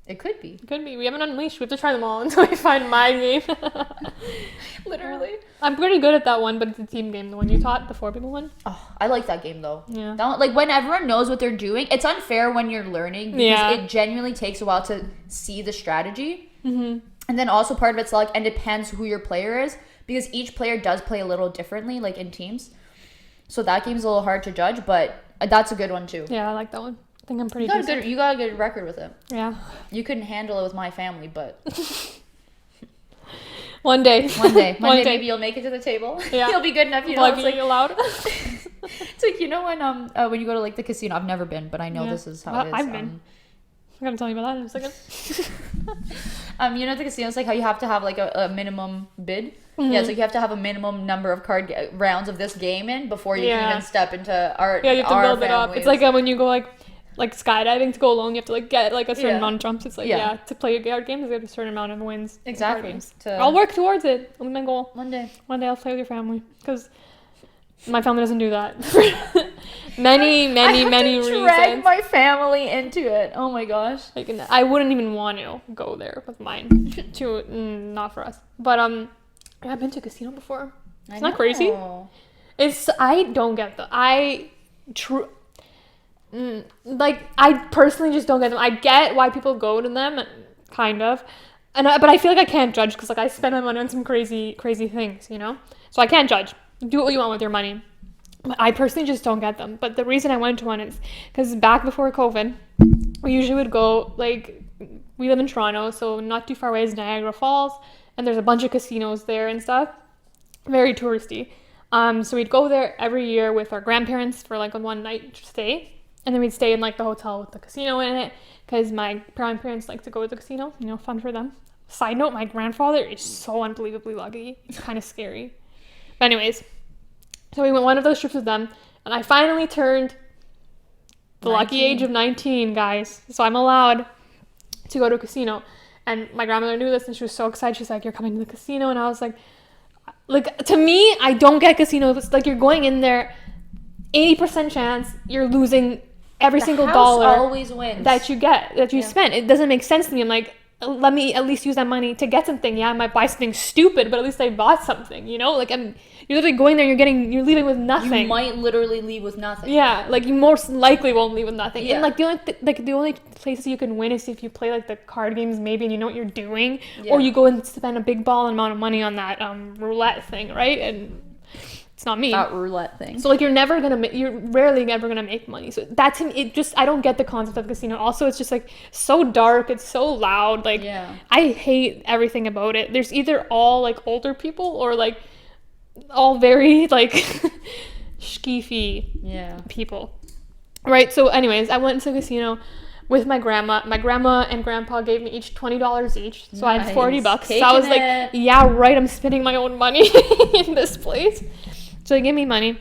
It could be. It could be. We haven't unleashed. We have to try them all until we find my game. Literally. I'm pretty good at that one, but it's a team game. The one you taught, the 4 people one. Oh, I like that game though. Yeah. That one, like when everyone knows what they're doing, it's unfair when you're learning because it genuinely takes a while to see the strategy. Mm-hmm. And then also part of it's like, and depends who your player is because each player does play a little differently, like in teams. So that game's a little hard to judge, but that's a good one too. Yeah, I like that one. I think I'm pretty decent. You got a good record with it. Yeah. You couldn't handle it with my family, but one day maybe you'll make it to the table. Yeah. You'll be good enough. You know, Like, it's allowed. it's like, you know, when you go to like the casino, I've never been, but I know this is how it is. I've been. I'm gonna tell you about that in a second. You know, at the casino, it's like how you have to have like a minimum bid. Mm-hmm. Yeah, so you have to have a minimum number of rounds of this game in before you can even step into our you have to build it up. families. It's like when you go like skydiving to go alone, you have to like get like a certain amount of jumps. It's like to play a card game, you have a certain amount of wins. Exactly. I'll work towards it. That'll be my goal. One day I'll play with your family because my family doesn't do that. many reasons. Drag my family into it. Oh my gosh. Like, I wouldn't even want to go there with mine. Not for us. But I've been to a casino before. It's not crazy. I don't get them. I personally just don't get them. I get why people go to them, kind of, but I feel like I can't judge because like I spend my money on some crazy things, you know. So I can't judge. Do what you want with your money. But I personally just don't get them. But the reason I went to one is because back before COVID, we usually would go, like, we live in Toronto, so not too far away is Niagara Falls, and there's a bunch of casinos there and stuff. Very touristy. So we'd go there every year with our grandparents for like a one night stay, and then we'd stay in like the hotel with the casino in it because my grandparents like to go to the casino, you know, fun for them. Side note, my grandfather is so unbelievably lucky. It's kind of scary. But anyways, so we went one of those trips with them, and I finally turned the 19. Lucky age of 19, guys. So I'm allowed to go to a casino. And my grandmother knew this, and she was so excited. She's like, "You're coming to the casino," and I was like, to me, I don't get casinos. It's like you're going in there, 80% chance you're losing every single dollar always wins. that you spend. It doesn't make sense to me. I'm like, let me at least use that money to get something. Yeah, I might buy something stupid, but at least I bought something, you know? Like, you're literally going there, you're leaving with nothing. You might literally leave with nothing. Yeah, like, you most likely won't leave with nothing. Yeah. And, like, the only places you can win is if you play, like, the card games maybe and you know what you're doing. Yeah. Or you go and spend a big ball amount of money on that roulette thing, right? And it's not me. That roulette thing. So, like, you're rarely ever gonna make money. So that's I don't get the concept of casino. Also, it's just, like, so dark, it's so loud. Like, I hate everything about it. There's either all, like, older people or, like, all very, like, skeefy people. Right? So, anyways, I went to the casino with my grandma. My grandma and grandpa gave me each $20 each. So I had $40. So I was like, yeah, right, I'm spending my own money in this place. So they gave me money,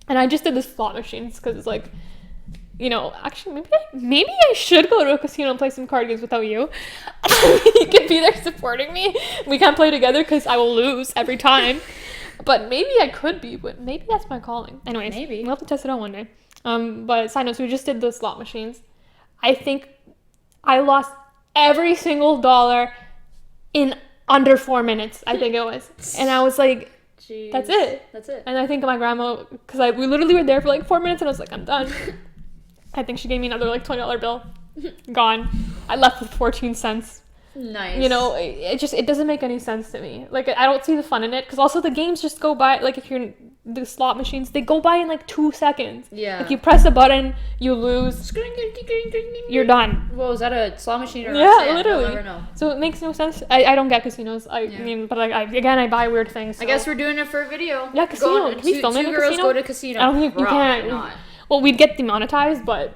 and I just did the slot machines because it's like, you know, actually maybe I should go to a casino and play some card games without you. You can be there supporting me. We can't play together because I will lose every time. But maybe I could be, but maybe that's my calling. Anyways, maybe we'll have to test it out one day. But side note, so we just did the slot machines. I think I lost every single dollar in under 4 minutes. I think it was, and I was like, jeez, that's it. And I think my grandma, because we literally were there for like 4 minutes, and I was like, I'm done. I think she gave me another like $20 bill. Gone. I left with 14 cents. Nice. You know, it doesn't make any sense to me. Like, I don't see the fun in it, because also the games just go by, like, if you're the slot machines, they go by in like 2 seconds. Yeah. Like, you press a button, you lose, you're done. Well, is that a slot machine or yeah, literally. I'll never know. So it makes no sense. I don't get casinos. I mean, but like, I buy weird things. So. I guess we're doing it for a video. Yeah, casino. Can we film in a casino? 2 girls go to casino. I don't think you can. Not. Well, we'd get demonetized, but.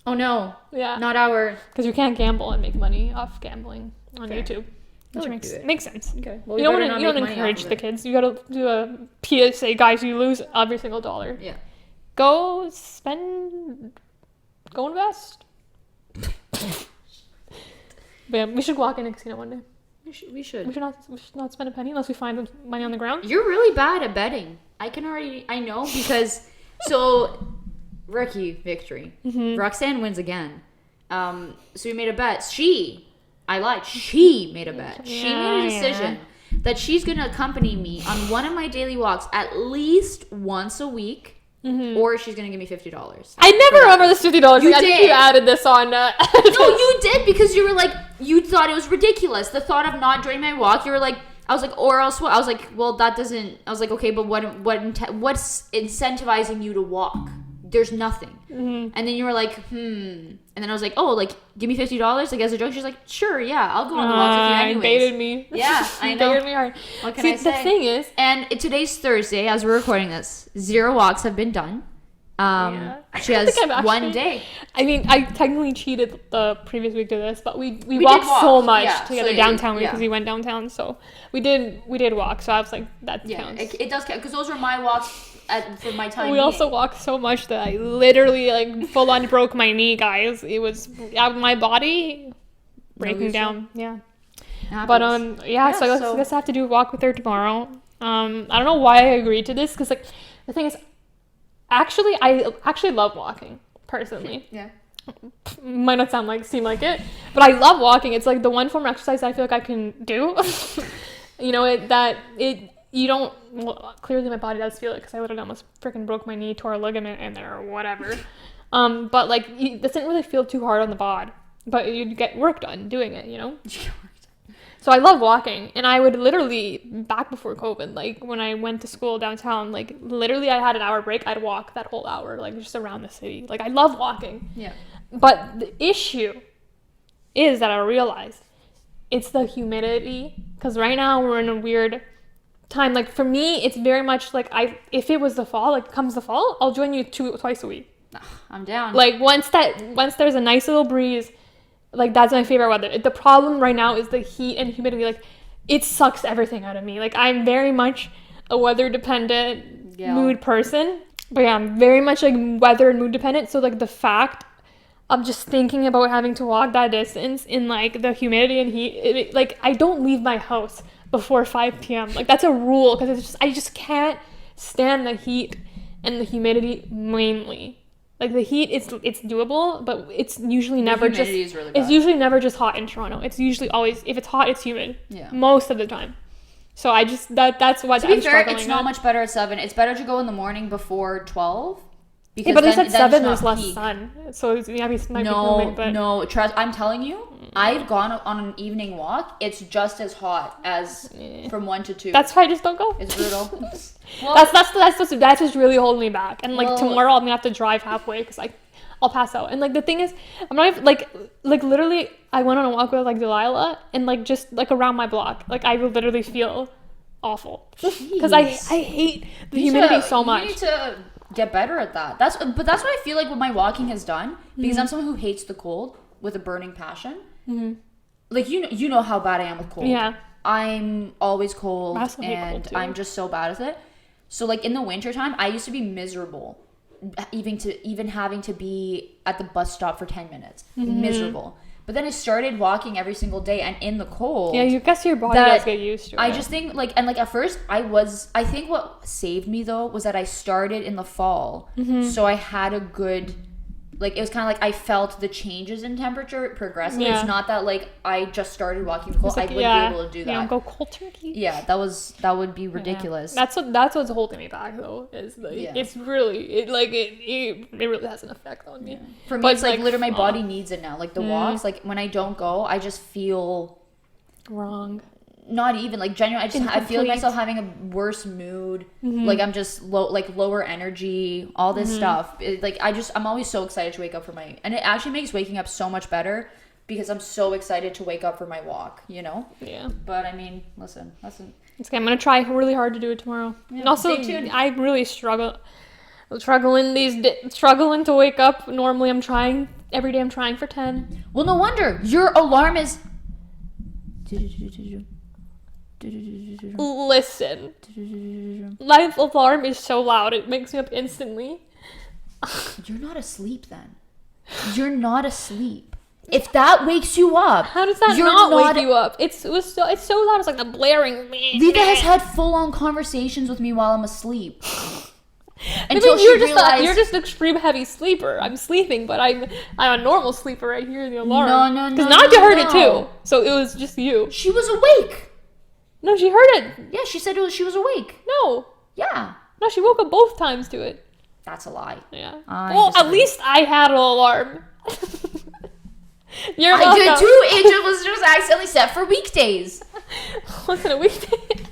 Oh no. Yeah. Not our. Because you can't gamble and make money off gambling on YouTube. Which makes sense. Okay. Well, you don't encourage the kids. You gotta do a PSA, guys. You lose every single dollar. Yeah. Go invest. But yeah, we should walk in a casino one day. We should. We should not spend a penny unless we find the money on the ground. You're really bad at betting. I know because so rookie victory. Mm-hmm. Roxanne wins again. So we made a bet. She made a bet. She made a decision that she's going to accompany me on one of my daily walks at least once a week, or she's going to give me $50. I never remember this $50. You I did. think you added this on. No, you did, because you were like, you thought it was ridiculous. The thought of not joining my walk, you were like, I was like, or else what? I was like, well, that doesn't. I was like, okay, but what's incentivizing you to walk? There's nothing. Mm-hmm. And then you were like, And then I was like, oh, like, give me $50, like, as a joke. She's like, sure, yeah, I'll go on the walk with you anyways. Baited me. Yeah, I know. Baited me hard. What can I say? The thing is... And today's Thursday, as we're recording this. 0 walks have been done. She has one day. I mean, I technically cheated the previous week to this, but we walked so much together downtown because we went downtown. So we did walk. So I was like, that counts. It does count, because those were my walks for my time. We also walked so much that I literally like full on broke my knee, guys. It was my body breaking down. Yeah. But so I guess I have to do a walk with her tomorrow. I don't know why I agreed to this, because like the thing is, I actually love walking personally. Yeah. Might not seem like it, but I love walking. It's like the one form of exercise I feel like I can do. You know, clearly my body does feel it, because I literally almost freaking broke my knee, tore a ligament in there or whatever. But like, it doesn't really feel too hard on the bod, but you get work done doing it, you know? So I love walking, and I would literally, back before COVID, like when I went to school downtown, like literally I had an hour break, I'd walk that whole hour, like just around the city. Like I love walking. Yeah. But the issue is that I realized it's the humidity, because right now we're in a weird time. Like for me, it's very much like if it was the fall, like comes the fall, I'll join you twice a week. I'm down. Like once there's a nice little breeze, like that's my favorite weather. The problem right now is the heat and humidity. Like it sucks everything out of me. Like I'm very much a weather dependent mood person. But yeah, I'm very much like weather and mood dependent. So like the fact of just thinking about having to walk that distance in like the humidity and heat, like I don't leave my house before 5 p.m. Like that's a rule, because I just can't stand the heat and the humidity mainly. Like the heat, it's doable, but it's usually never just. Is really bad. It's usually never just hot in Toronto. It's usually always, if it's hot, it's humid. Yeah. Most of the time. So I just that's what to be I'm fair, struggling it's not much better at 7. It's better to go in the morning before 12. Yeah, but at least at 7 there's less peak. sun, so it's, yeah, it might be humid, but no, trust. I'm telling you, I've gone on an evening walk. It's just as hot as from 1 to 2. That's why I just don't go. It's brutal. Well, that's just really holding me back. And like tomorrow, I'm gonna have to drive halfway because I'll pass out. And like the thing is, I'm not even, like literally, I went on a walk with like Delilah, and like just like around my block, like I would literally feel awful because I hate the humidity so much. You need to get better at that. That's what I feel like what my walking has done, because I'm someone who hates the cold with a burning passion. Like you know how bad I am with cold. Yeah, I'm always cold, and cold I'm just so bad at it. So like in the wintertime, I used to be miserable, even having to be at the bus stop for 10 minutes. Miserable. But then I started walking every single day, and in the cold. Yeah, you guess your body does get used to it. I just think at first I think what saved me though was that I started in the fall. So I had a good, like, it was kind of like I felt the changes in temperature progressively. Yeah. It's not that like I just started walking cold. Like, I wouldn't be able to do that. Yeah, go cold turkey. Yeah, that would be ridiculous. Yeah. That's what's holding me back though. Is like it's really it really has an effect on me. Yeah. For me, but it's like literally my body needs it now. Like the walks, like when I don't go, I just feel wrong. Not even like genuine. I feel like myself having a worse mood. Like I'm just lower energy. All this stuff. I'm always so excited to wake up and it actually makes waking up so much better because I'm so excited to wake up for my walk. You know. Yeah. But I mean, listen. It's okay. I'm gonna try really hard to do it tomorrow. Yeah, and also, stay tuned. I really struggling to wake up. Normally, I'm trying every day. I'm trying for 10. Well, no wonder your alarm is. Listen, my alarm is so loud it makes me up instantly. You're not asleep then. You're not asleep. If that wakes you up, how does that not wake you up? It's so loud. It's like the blaring. Lita has had full-on conversations with me while I'm asleep. Until you're just an extreme heavy sleeper. I'm sleeping, but I'm a normal sleeper. I hear the alarm. No. Because Nadia heard it too. So it was just you. She was awake. No, she heard it. Yeah, she said she was awake. No. Yeah. No, she woke up both times to it. That's a lie. Yeah. At least I had an alarm. I did too. It was accidentally set for weekdays. Wasn't a weekday.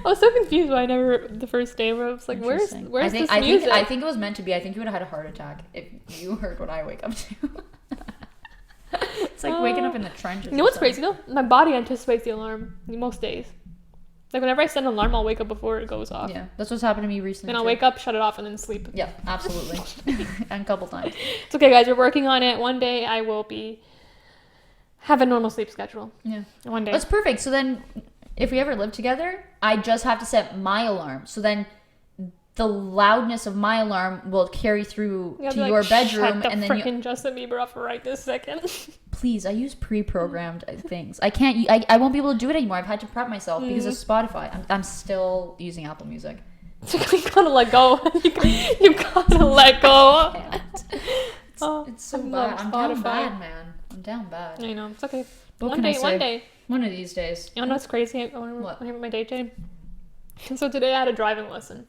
I was so confused why I never the first day where I was like, where's this music? I think it was meant to be. I think you would have had a heart attack if you heard what I wake up to. It's like waking up in the trenches. You know what's crazy though? My body anticipates the alarm most days. Like whenever I set an alarm, I'll wake up before it goes off. Yeah, that's what's happened to me recently. Then I'll wake up, shut it off, and then sleep. Yeah, absolutely. And a couple times. It's okay, guys. We're working on it. One day I will have a normal sleep schedule. Yeah. One day. That's perfect. So then, if we ever live together, I just have to set my alarm. So then, the loudness of my alarm will carry through to your bedroom, and then you Justin Bieber off right this second. Please, I use pre-programmed things. I can't. I won't be able to do it anymore. I've had to prep myself because of Spotify. I'm still using Apple Music. You gotta let go. You gotta let go. It's so bad. I'm down bad, man. I'm down bad. I know. It's okay. One day. One of these days. You know what's crazy? I want to my date today. So today I had a driving lesson.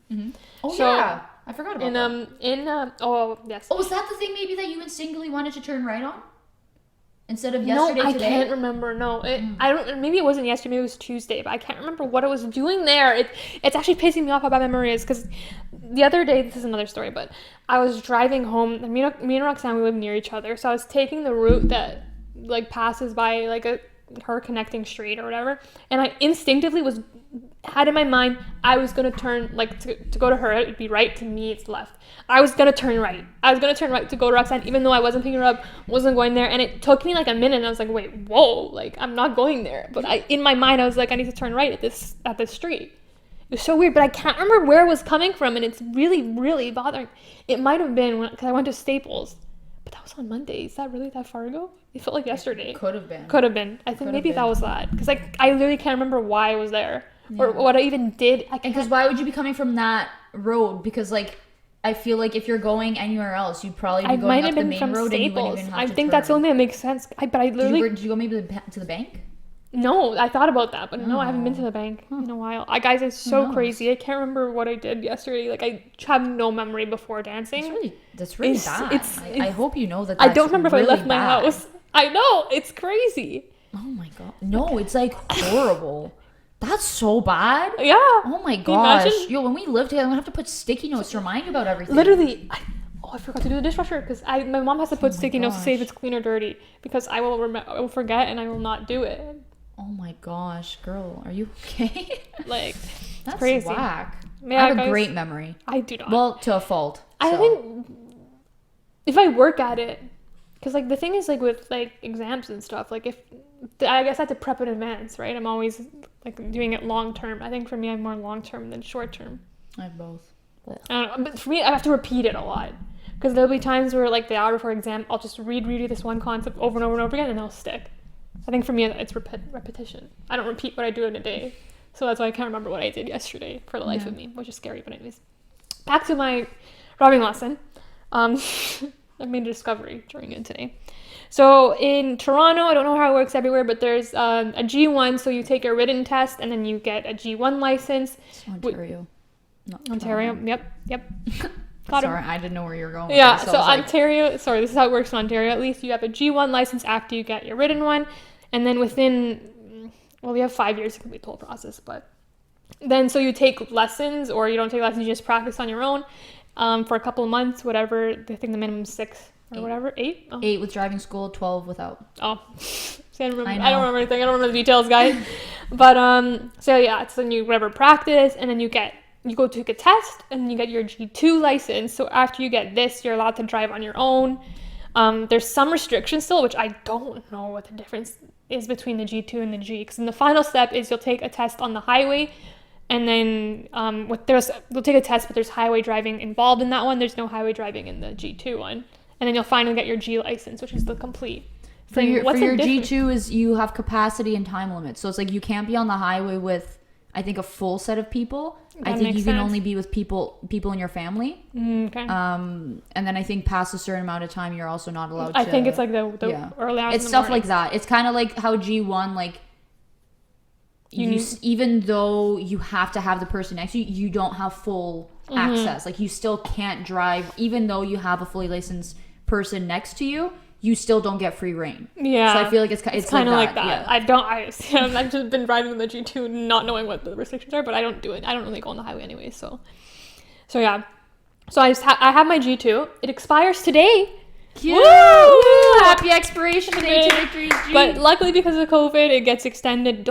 Oh yeah, I forgot about that. Oh yes. Oh, was that the thing maybe that you instinctively wanted to turn right on instead of yesterday? No, I today? can't remember. No, I don't. Maybe it wasn't yesterday. Maybe it was Tuesday, but I can't remember what I was doing there. It's actually pissing me off how bad my memory is because the other day, this is another story, but I was driving home. And me and Roxanne, we live near each other, so I was taking the route that like passes by like her connecting street or whatever, and I instinctively had in my mind I was gonna turn like to go to her, it'd be right, to me it's left. I was gonna turn right to go to Roxanne, even though I wasn't picking her up, wasn't going there, and it took me like a minute, and I was like, wait, whoa, like I'm not going there, but in my mind I was like, I need to turn right at this street. It was so weird, but I can't remember where it was coming from, and it's really, really bothering. It might have been because I went to Staples, but that was on Monday. Is that really that far ago? It felt like yesterday. Could have been. I think maybe that was that, because I literally can't remember why I was there. Or what I even did. Because why would you be coming from that road? Because like I feel like if you're going anywhere else, you'd probably be I going might up have the been main from road and you wouldn't Staples. even have I to think that's the turn. only thing that makes sense. But I literally Did you go maybe to the bank? No, I thought about that, but no, I haven't been to Oh. the bank in a while. Guys, it's so knows? crazy. I can't remember what I did yesterday. Like, I have no memory before dancing. That's really bad. I hope you know that. That's I don't remember really if I left my bad. house. I know, it's crazy. Oh my god. No, it's like horrible. That's so bad. Yeah. Oh my Can you gosh. imagine? Yo, when we live together, I'm gonna have to put sticky notes to remind you about everything. Literally, I forgot to do the dishwasher because my mom has to put my sticky notes to say if gosh. it's clean or dirty because I will forget and I will not do it. Oh my gosh, girl, are you okay? Like, That's crazy. whack. Yeah, I have a guys, great memory. I do not. Well, to a fault. I so. think if I work at it, because like the thing is like with like exams and stuff, like if I guess I have to prep in advance, right? I'm always like doing it long term. I think for me, I'm more long term than short term. I have both. I don't know, but for me, I have to repeat it a lot because there'll be times where like the hour before exam, I'll just read this one concept over and over and over again, and it'll stick. I think for me, it's repetition. I don't repeat what I do in a day, so that's why I can't remember what I did yesterday for the life of me, which is scary. But anyways, back to my driving lesson. I made a discovery during it today. So in Toronto, I don't know how it works everywhere, but there's a G1, so you take a written test and then you get a G1 license. It's Ontario. Ontario, yep. Got Sorry, it. I didn't know where you were going. With Yeah, this, so I was like, Ontario, sorry, this is how it works in Ontario at least. You have a G1 license after you get your written one, and then within, well, you have 5 years to complete the whole process, but then so you take lessons, or you don't take lessons, you just practice on your own for a couple of months, whatever. I think the minimum is 6 or whatever, 8? Oh. 8 with driving school, 12 without. Oh, see, I don't remember anything. I don't remember the details, guys. But so yeah, so then you whatever practice, and then you go take a test, and then you get your G2 license. So after you get this, you're allowed to drive on your own. There's some restrictions still, which I don't know what the difference is between the G2 and the G. Because then the final step is you'll take a test on the highway, and then you'll take a test, but there's highway driving involved in that one. There's no highway driving in the G2 one. And then you'll finally get your G license, which is the complete. For your G2 is you have capacity and time limits. So it's like you can't be on the highway with, I think, a full set of people. I think you can only be with people in your family. Okay. And then I think past a certain amount of time, you're also not allowed to. I think it's like the early hours. It's stuff like that. It's kind of like how G1, like, even though you have to have the person next to you, you don't have full access. Like, you still can't drive, even though you have a fully licensed person next to you. You still don't get free reign. Yeah. So I feel like it's kind of like that. Yeah. I've just been driving the G2 not knowing what the restrictions are, but I don't do it. I don't really go on the highway anyway, so yeah. So I have my G2. It expires today. Woo! Woo! Happy expiration today to Victory's G. But luckily, because of COVID, it gets extended.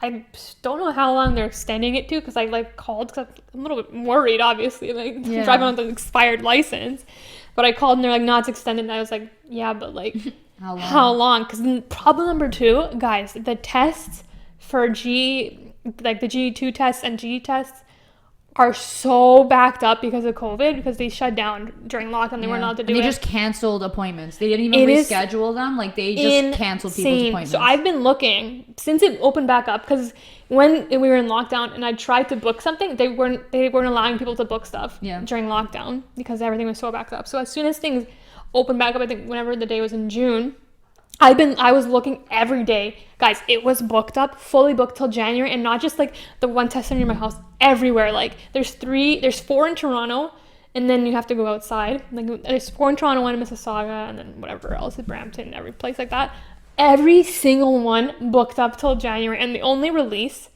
I don't know how long they're extending it to, because I called because I'm a little bit worried, obviously, driving on the expired license. But I called and they're like, no, it's extended. And I was like, yeah, but like, how long? Because problem number 2, guys, the tests for G, like the G2 tests and G tests, are so backed up because of COVID, because they shut down during lockdown. They weren't allowed to do it. They just canceled appointments. They didn't even reschedule them. Like, they just canceled people's appointments. So I've been looking since it opened back up, because when we were in lockdown and I tried to book something, they weren't allowing people to book stuff during lockdown because everything was so backed up. So as soon as things opened back up, I think whenever the day was in June, I was looking every day. Guys, it was booked up, fully booked till January, and not just like the one test center near my house, everywhere. Like there's 4 in Toronto, and then you have to go outside. Like there's 4 in Toronto, 1 in Mississauga, and then whatever else in Brampton, every place like that. Every single one booked up till January, and they only release,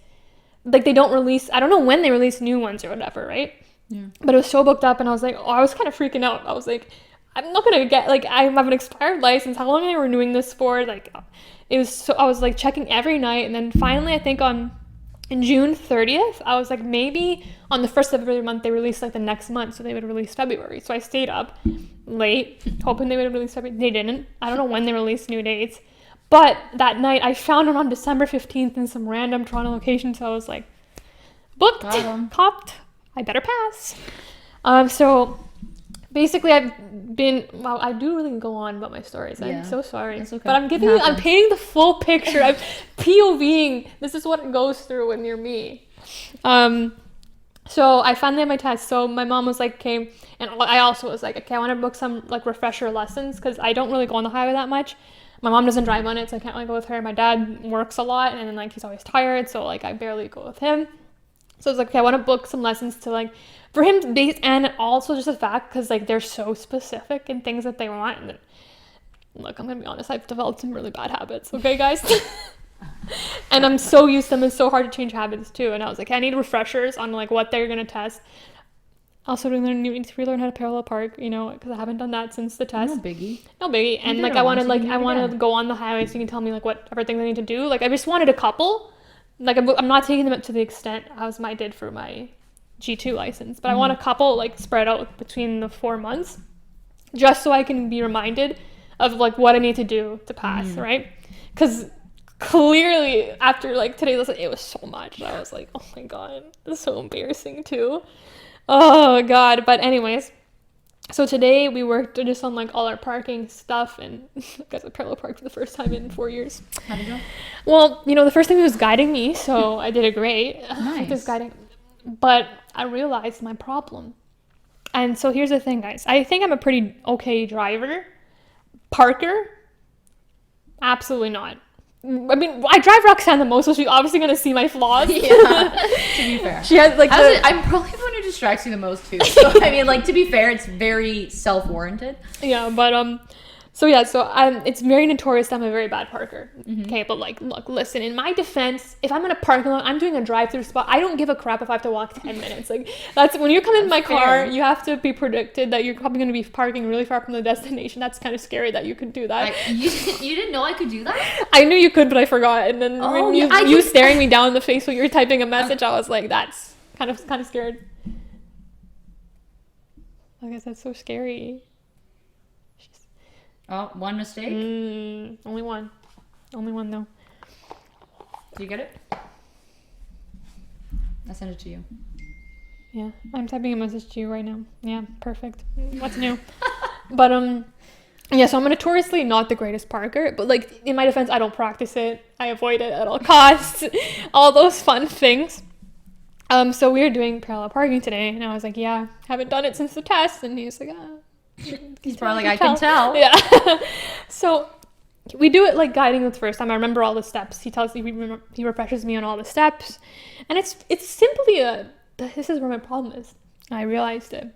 like they don't release, I don't know when they release new ones or whatever, right? Yeah. But it was so booked up, and I was like, I was kind of freaking out. I was like, I'm not gonna get, like, I have an expired license. How long am I renewing this for? Like, it was so, I was like checking every night, and then finally, I think in June 30th, I was like, maybe on the 1st of every month they release like the next month, so they would release February. So I stayed up late, hoping they would release February. They didn't. I don't know when they released new dates, but that night I found it on December 15th in some random Toronto location. So I was like, booked, copped. I better pass. So basically, I do really go on about my stories. I'm so sorry. It's okay. But I'm painting the full picture. I'm POVing. This is what it goes through when you're me. So I finally had my test. So my mom was like, okay, and I also was like, okay, I want to book some like refresher lessons because I don't really go on the highway that much. My mom doesn't drive on it, so I can't really go with her. My dad works a lot, and then like he's always tired, so like I barely go with him. So I was like, okay, I want to book some lessons to like for him based, and also just the fact because like they're so specific in things that they want. And then, look, I'm gonna be honest, I've developed some really bad habits. Okay, guys. And I'm so used to them. It's so hard to change habits too. And I was like, I need refreshers on like what they're gonna test. Also, we need to relearn how to parallel park, you know, because I haven't done that since the test. No biggie. And like I want to go on the highway so you can tell me like whatever things I need to do. Like I just wanted a couple. Like I'm not taking them up to the extent as I did for my G2 license, but I want a couple like spread out between the 4 months, just so I can be reminded of like what I need to do to pass, right? Because clearly after like today's lesson, it was so much. I was like, oh my god, this is so embarrassing too. Oh god. But anyways, so today we worked just on like all our parking stuff, and guys, I parallel parked for the first time in 4 years. How'd it go? Well, you know, the first thing was guiding me, so I did it great. Nice. Just guiding, but I realized my problem. And so here's the thing, guys. I think I'm a pretty okay driver. Parker, absolutely not. I mean, I drive Roxanne the most, so she's obviously gonna see my flaws. Yeah, to be fair. She has like I'm probably the one who distracts you the most too. So I mean, like, to be fair, it's very self-warranted. Yeah, but so it's very notorious that I'm a very bad parker. Okay, but like, look, listen, in my defense, if I'm in a parking lot, I'm doing a drive-through spot, I don't give a crap if I have to walk 10 minutes. Like, that's when you come in my car, you have to be predicted that you're probably going to be parking really far from the destination. That's kind of scary that you could do that. You didn't know I could do that? I knew you could, but I forgot. And then when you staring me down in the face while you were typing a message, I was like, that's kind of scared. I guess that's so scary. Oh, one mistake? Only one though. Do you get it? I sent it to you. Yeah, I'm typing a message to you right now. Yeah, perfect. What's new? But yeah, so I'm notoriously not the greatest parker, but like in my defense, I don't practice it. I avoid it at all costs. All those fun things. So we were doing parallel parking today, and I was like, yeah, haven't done it since the test, and he was like, he's probably like, I can tell. Yeah. So we do it like guiding the first time. I remember all the steps. He refreshes me on all the steps, and it's simply this is where my problem is. I realized it.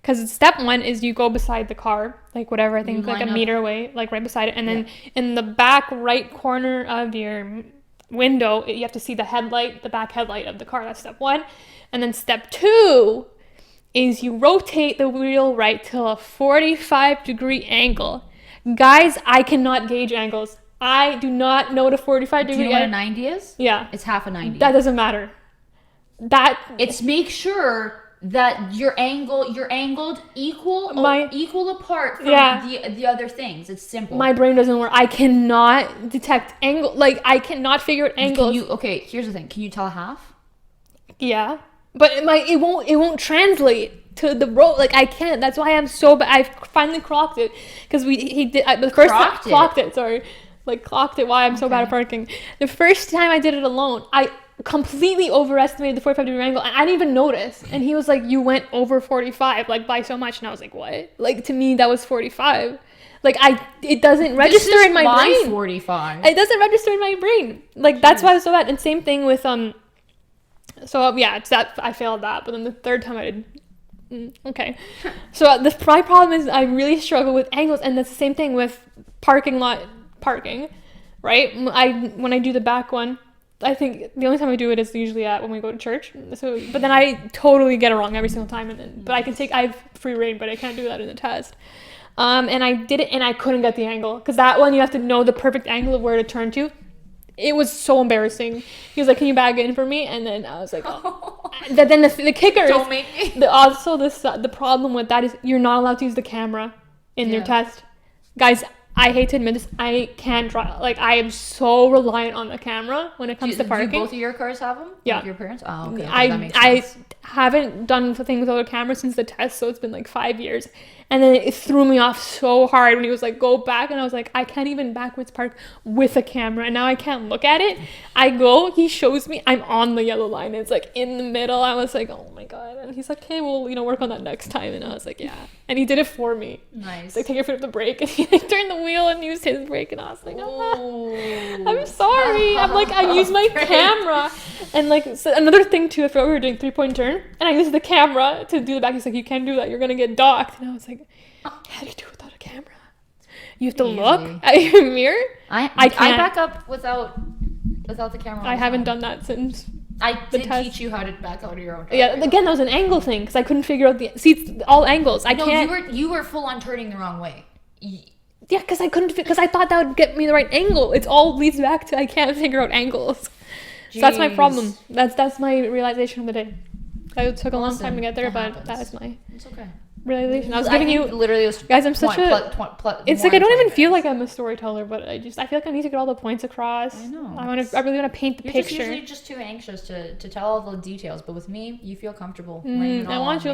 Because step 1 is you go beside the car, like whatever, I think like a meter away, like right beside it. And then in the back right corner of your window, you have to see the back headlight of the car. That's step 1. And then step 2 is you rotate the wheel right till a 45-degree angle. Guys, I cannot gauge angles. I do not know what a 45-degree. Do you know what a 90 is? Yeah. It's half a 90. That doesn't matter. It's make sure that you're angled equal apart from the other things. It's simple. My brain doesn't work. I cannot detect angle. Like, I cannot figure out angles. Okay, here's the thing. Can you tell half? Yeah. But it won't translate to the road. Like, I can't. That's why I'm so bad. I finally clocked it. Because clocked it, sorry. Like, clocked it why I'm so bad at parking. The first time I did it alone, I completely overestimated the 45-degree angle, and I didn't even notice. And he was like, you went over 45, like, by so much. And I was like, what? Like, to me, that was 45. Like, it doesn't register in my brain. 45. It doesn't register in my brain. Like, that's why I was so bad. And same thing with, so, yeah, it's that I failed that. But then the third time I did, okay. So, my problem is I really struggle with angles. And that's the same thing with parking, right? When I do the back one, I think the only time I do it is usually when we go to church. So, but then I totally get it wrong every single time. But I have free reign, but I can't do that in the test. And I did it, and I couldn't get the angle. Because that one, you have to know the perfect angle of where to turn to. It was so embarrassing. He was like, can you bag it in for me? And then I was like, oh. Then the kicker Don't make me. The problem with that is you're not allowed to use the camera in your test. Guys, I hate to admit this, I can't drive. Like, I am so reliant on the camera when it comes to parking. Do both of your cars have them? Yeah. Like your parents? Oh, okay. That makes sense. haven't done things without a camera since the test, so it's been like 5 years. And then it threw me off so hard when he was like, go back. And I was like, I can't even backwards park with a camera. And now I can't look at it. I go, he shows me, I'm on the yellow line. It's like in the middle. I was like, oh my God. And he's like, okay, well, work on that next time. And I was like, yeah. And he did it for me. Nice. He's like, take your foot off the brake. And he like turned the wheel and used his brake. And I was like, I'm sorry. I'm like, I use my camera. And like, so another thing too, I forgot we were doing 3-point turn. And I used the camera to do the back. He's like, you can't do that. You're going to get docked. And I was like, how do you do it without a camera? You have to look at your mirror. I back up without the camera. I haven't done that since. I did teach you how to back out of your own. Yeah, again, that was an angle thing because I couldn't figure out the seats, all angles. You were full on turning the wrong way. Yeah, because I couldn't, because I thought that would get me the right angle. It's all leads back to I can't figure out angles. So that's my problem. That's my realization of the day. It took a long time to get there, but that is my. It's okay. Realization. I was giving you literally guys. I'm such a. It's like I don't even feel like I'm a storyteller, but I feel like I need to get all the points across. I know. I really want to paint the picture. You're usually just too anxious to tell all the details, but with me, you feel comfortable. I want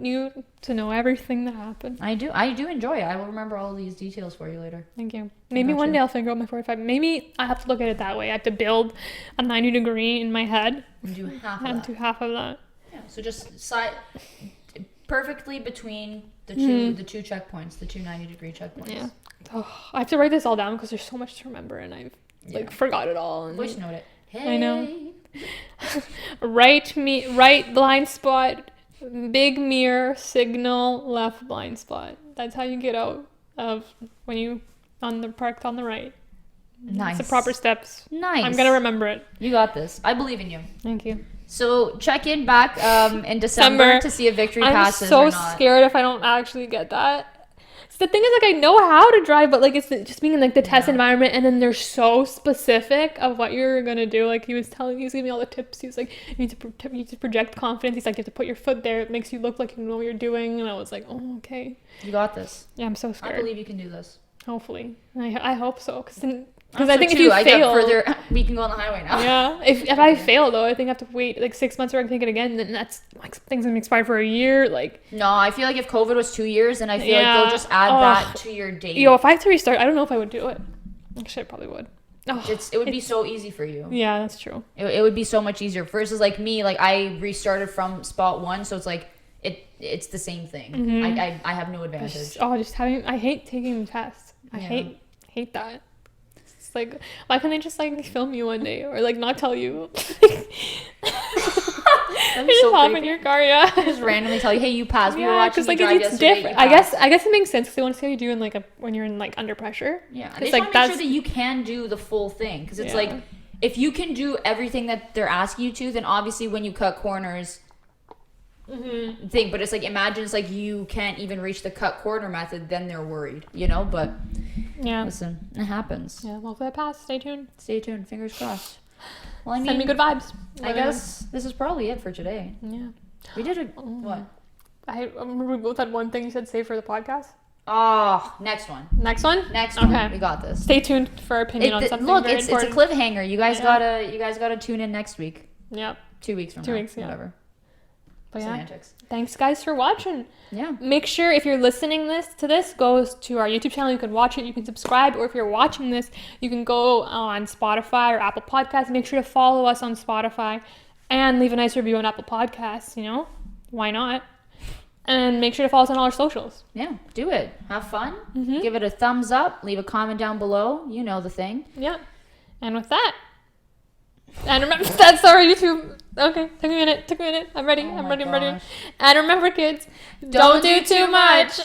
you to know everything that happened. I do enjoy it. I will remember all these details for you later. Thank you. Maybe one day I'll figure out my 45. Maybe I have to look at it that way. I have to build a 90-degree in my head and do half of that. Yeah. So just perfectly between the two checkpoints, the two 90-degree checkpoints. Yeah. Oh, I have to write this all down because there's so much to remember and I've forgot it all. And voice note it. Hey. I know. Right blind spot, big mirror, signal, left blind spot. That's how you get out of when you parked on the right. Nice. It's the proper steps. Nice. I'm gonna remember it. You got this. I believe in you. Thank you. So check in back in December to see if victory passes or not. I'm so scared if I don't actually get that. So the thing is, like, I know how to drive, but like it's just being in like the test environment, and then they're so specific of what you're gonna do. Like he was giving me all the tips. He was like, you need to project confidence. He's like, you have to put your foot there. It makes you look like you know what you're doing. And I was like, oh, okay. You got this. Yeah, I'm so scared. I believe you can do this. Hopefully, I hope so. Because I think if you I fail, further, we can go on the highway now. Yeah. If I fail though, I think I have to wait like 6 months or I can take it again. Then that's like things gonna expire for a year. Like no, I feel like if COVID was 2 years, then I feel like they'll just add that to your date. If I have to restart, I don't know if I would do it. Actually, I probably would. It would be so easy for you. Yeah, that's true. It would be so much easier versus like me. Like I restarted from spot 1, so it's like it's the same thing. Mm-hmm. I have no advantage. I hate taking tests. I hate that. It's like, why can't they just like film you one day or like not tell you? Just hop in your car, just randomly tell you, hey, you passed. We were watching you drive it's different. I guess it makes sense because they want to see how you do in like when you're in like under pressure. Yeah, they just want to make sure that you can do the full thing because it's like if you can do everything that they're asking you to, then obviously when you cut corners. Thing, but it's like imagine it's like you can't even reach the cut corner method, then they're worried, but listen, it happens. Yeah, well, if I pass, stay tuned, fingers crossed. Well, I mean, send me good vibes. I guess this is probably it for today. Yeah, we did what I remember we both had one thing you said save for the podcast. Next one, okay, we got this. Stay tuned for our opinion on something very it's important. It's a cliffhanger. You guys gotta tune in next week. Yep, 2 weeks from now. 2 weeks, whatever. But semantics. Thanks guys for watching. Yeah. Make sure if you're listening to this, goes to our YouTube channel. You can watch it. You can subscribe. Or if you're watching this, you can go on Spotify or Apple Podcasts. Make sure to follow us on Spotify and leave a nice review on Apple Podcasts. Why not? And make sure to follow us on all our socials. Yeah, do it. Have fun. Mm-hmm. Give it a thumbs up. Leave a comment down below. You know the thing. Yeah. And with that, and remember, that's our YouTube. Okay, took a minute. I'm ready. I'm ready. And remember, kids, don't do too much.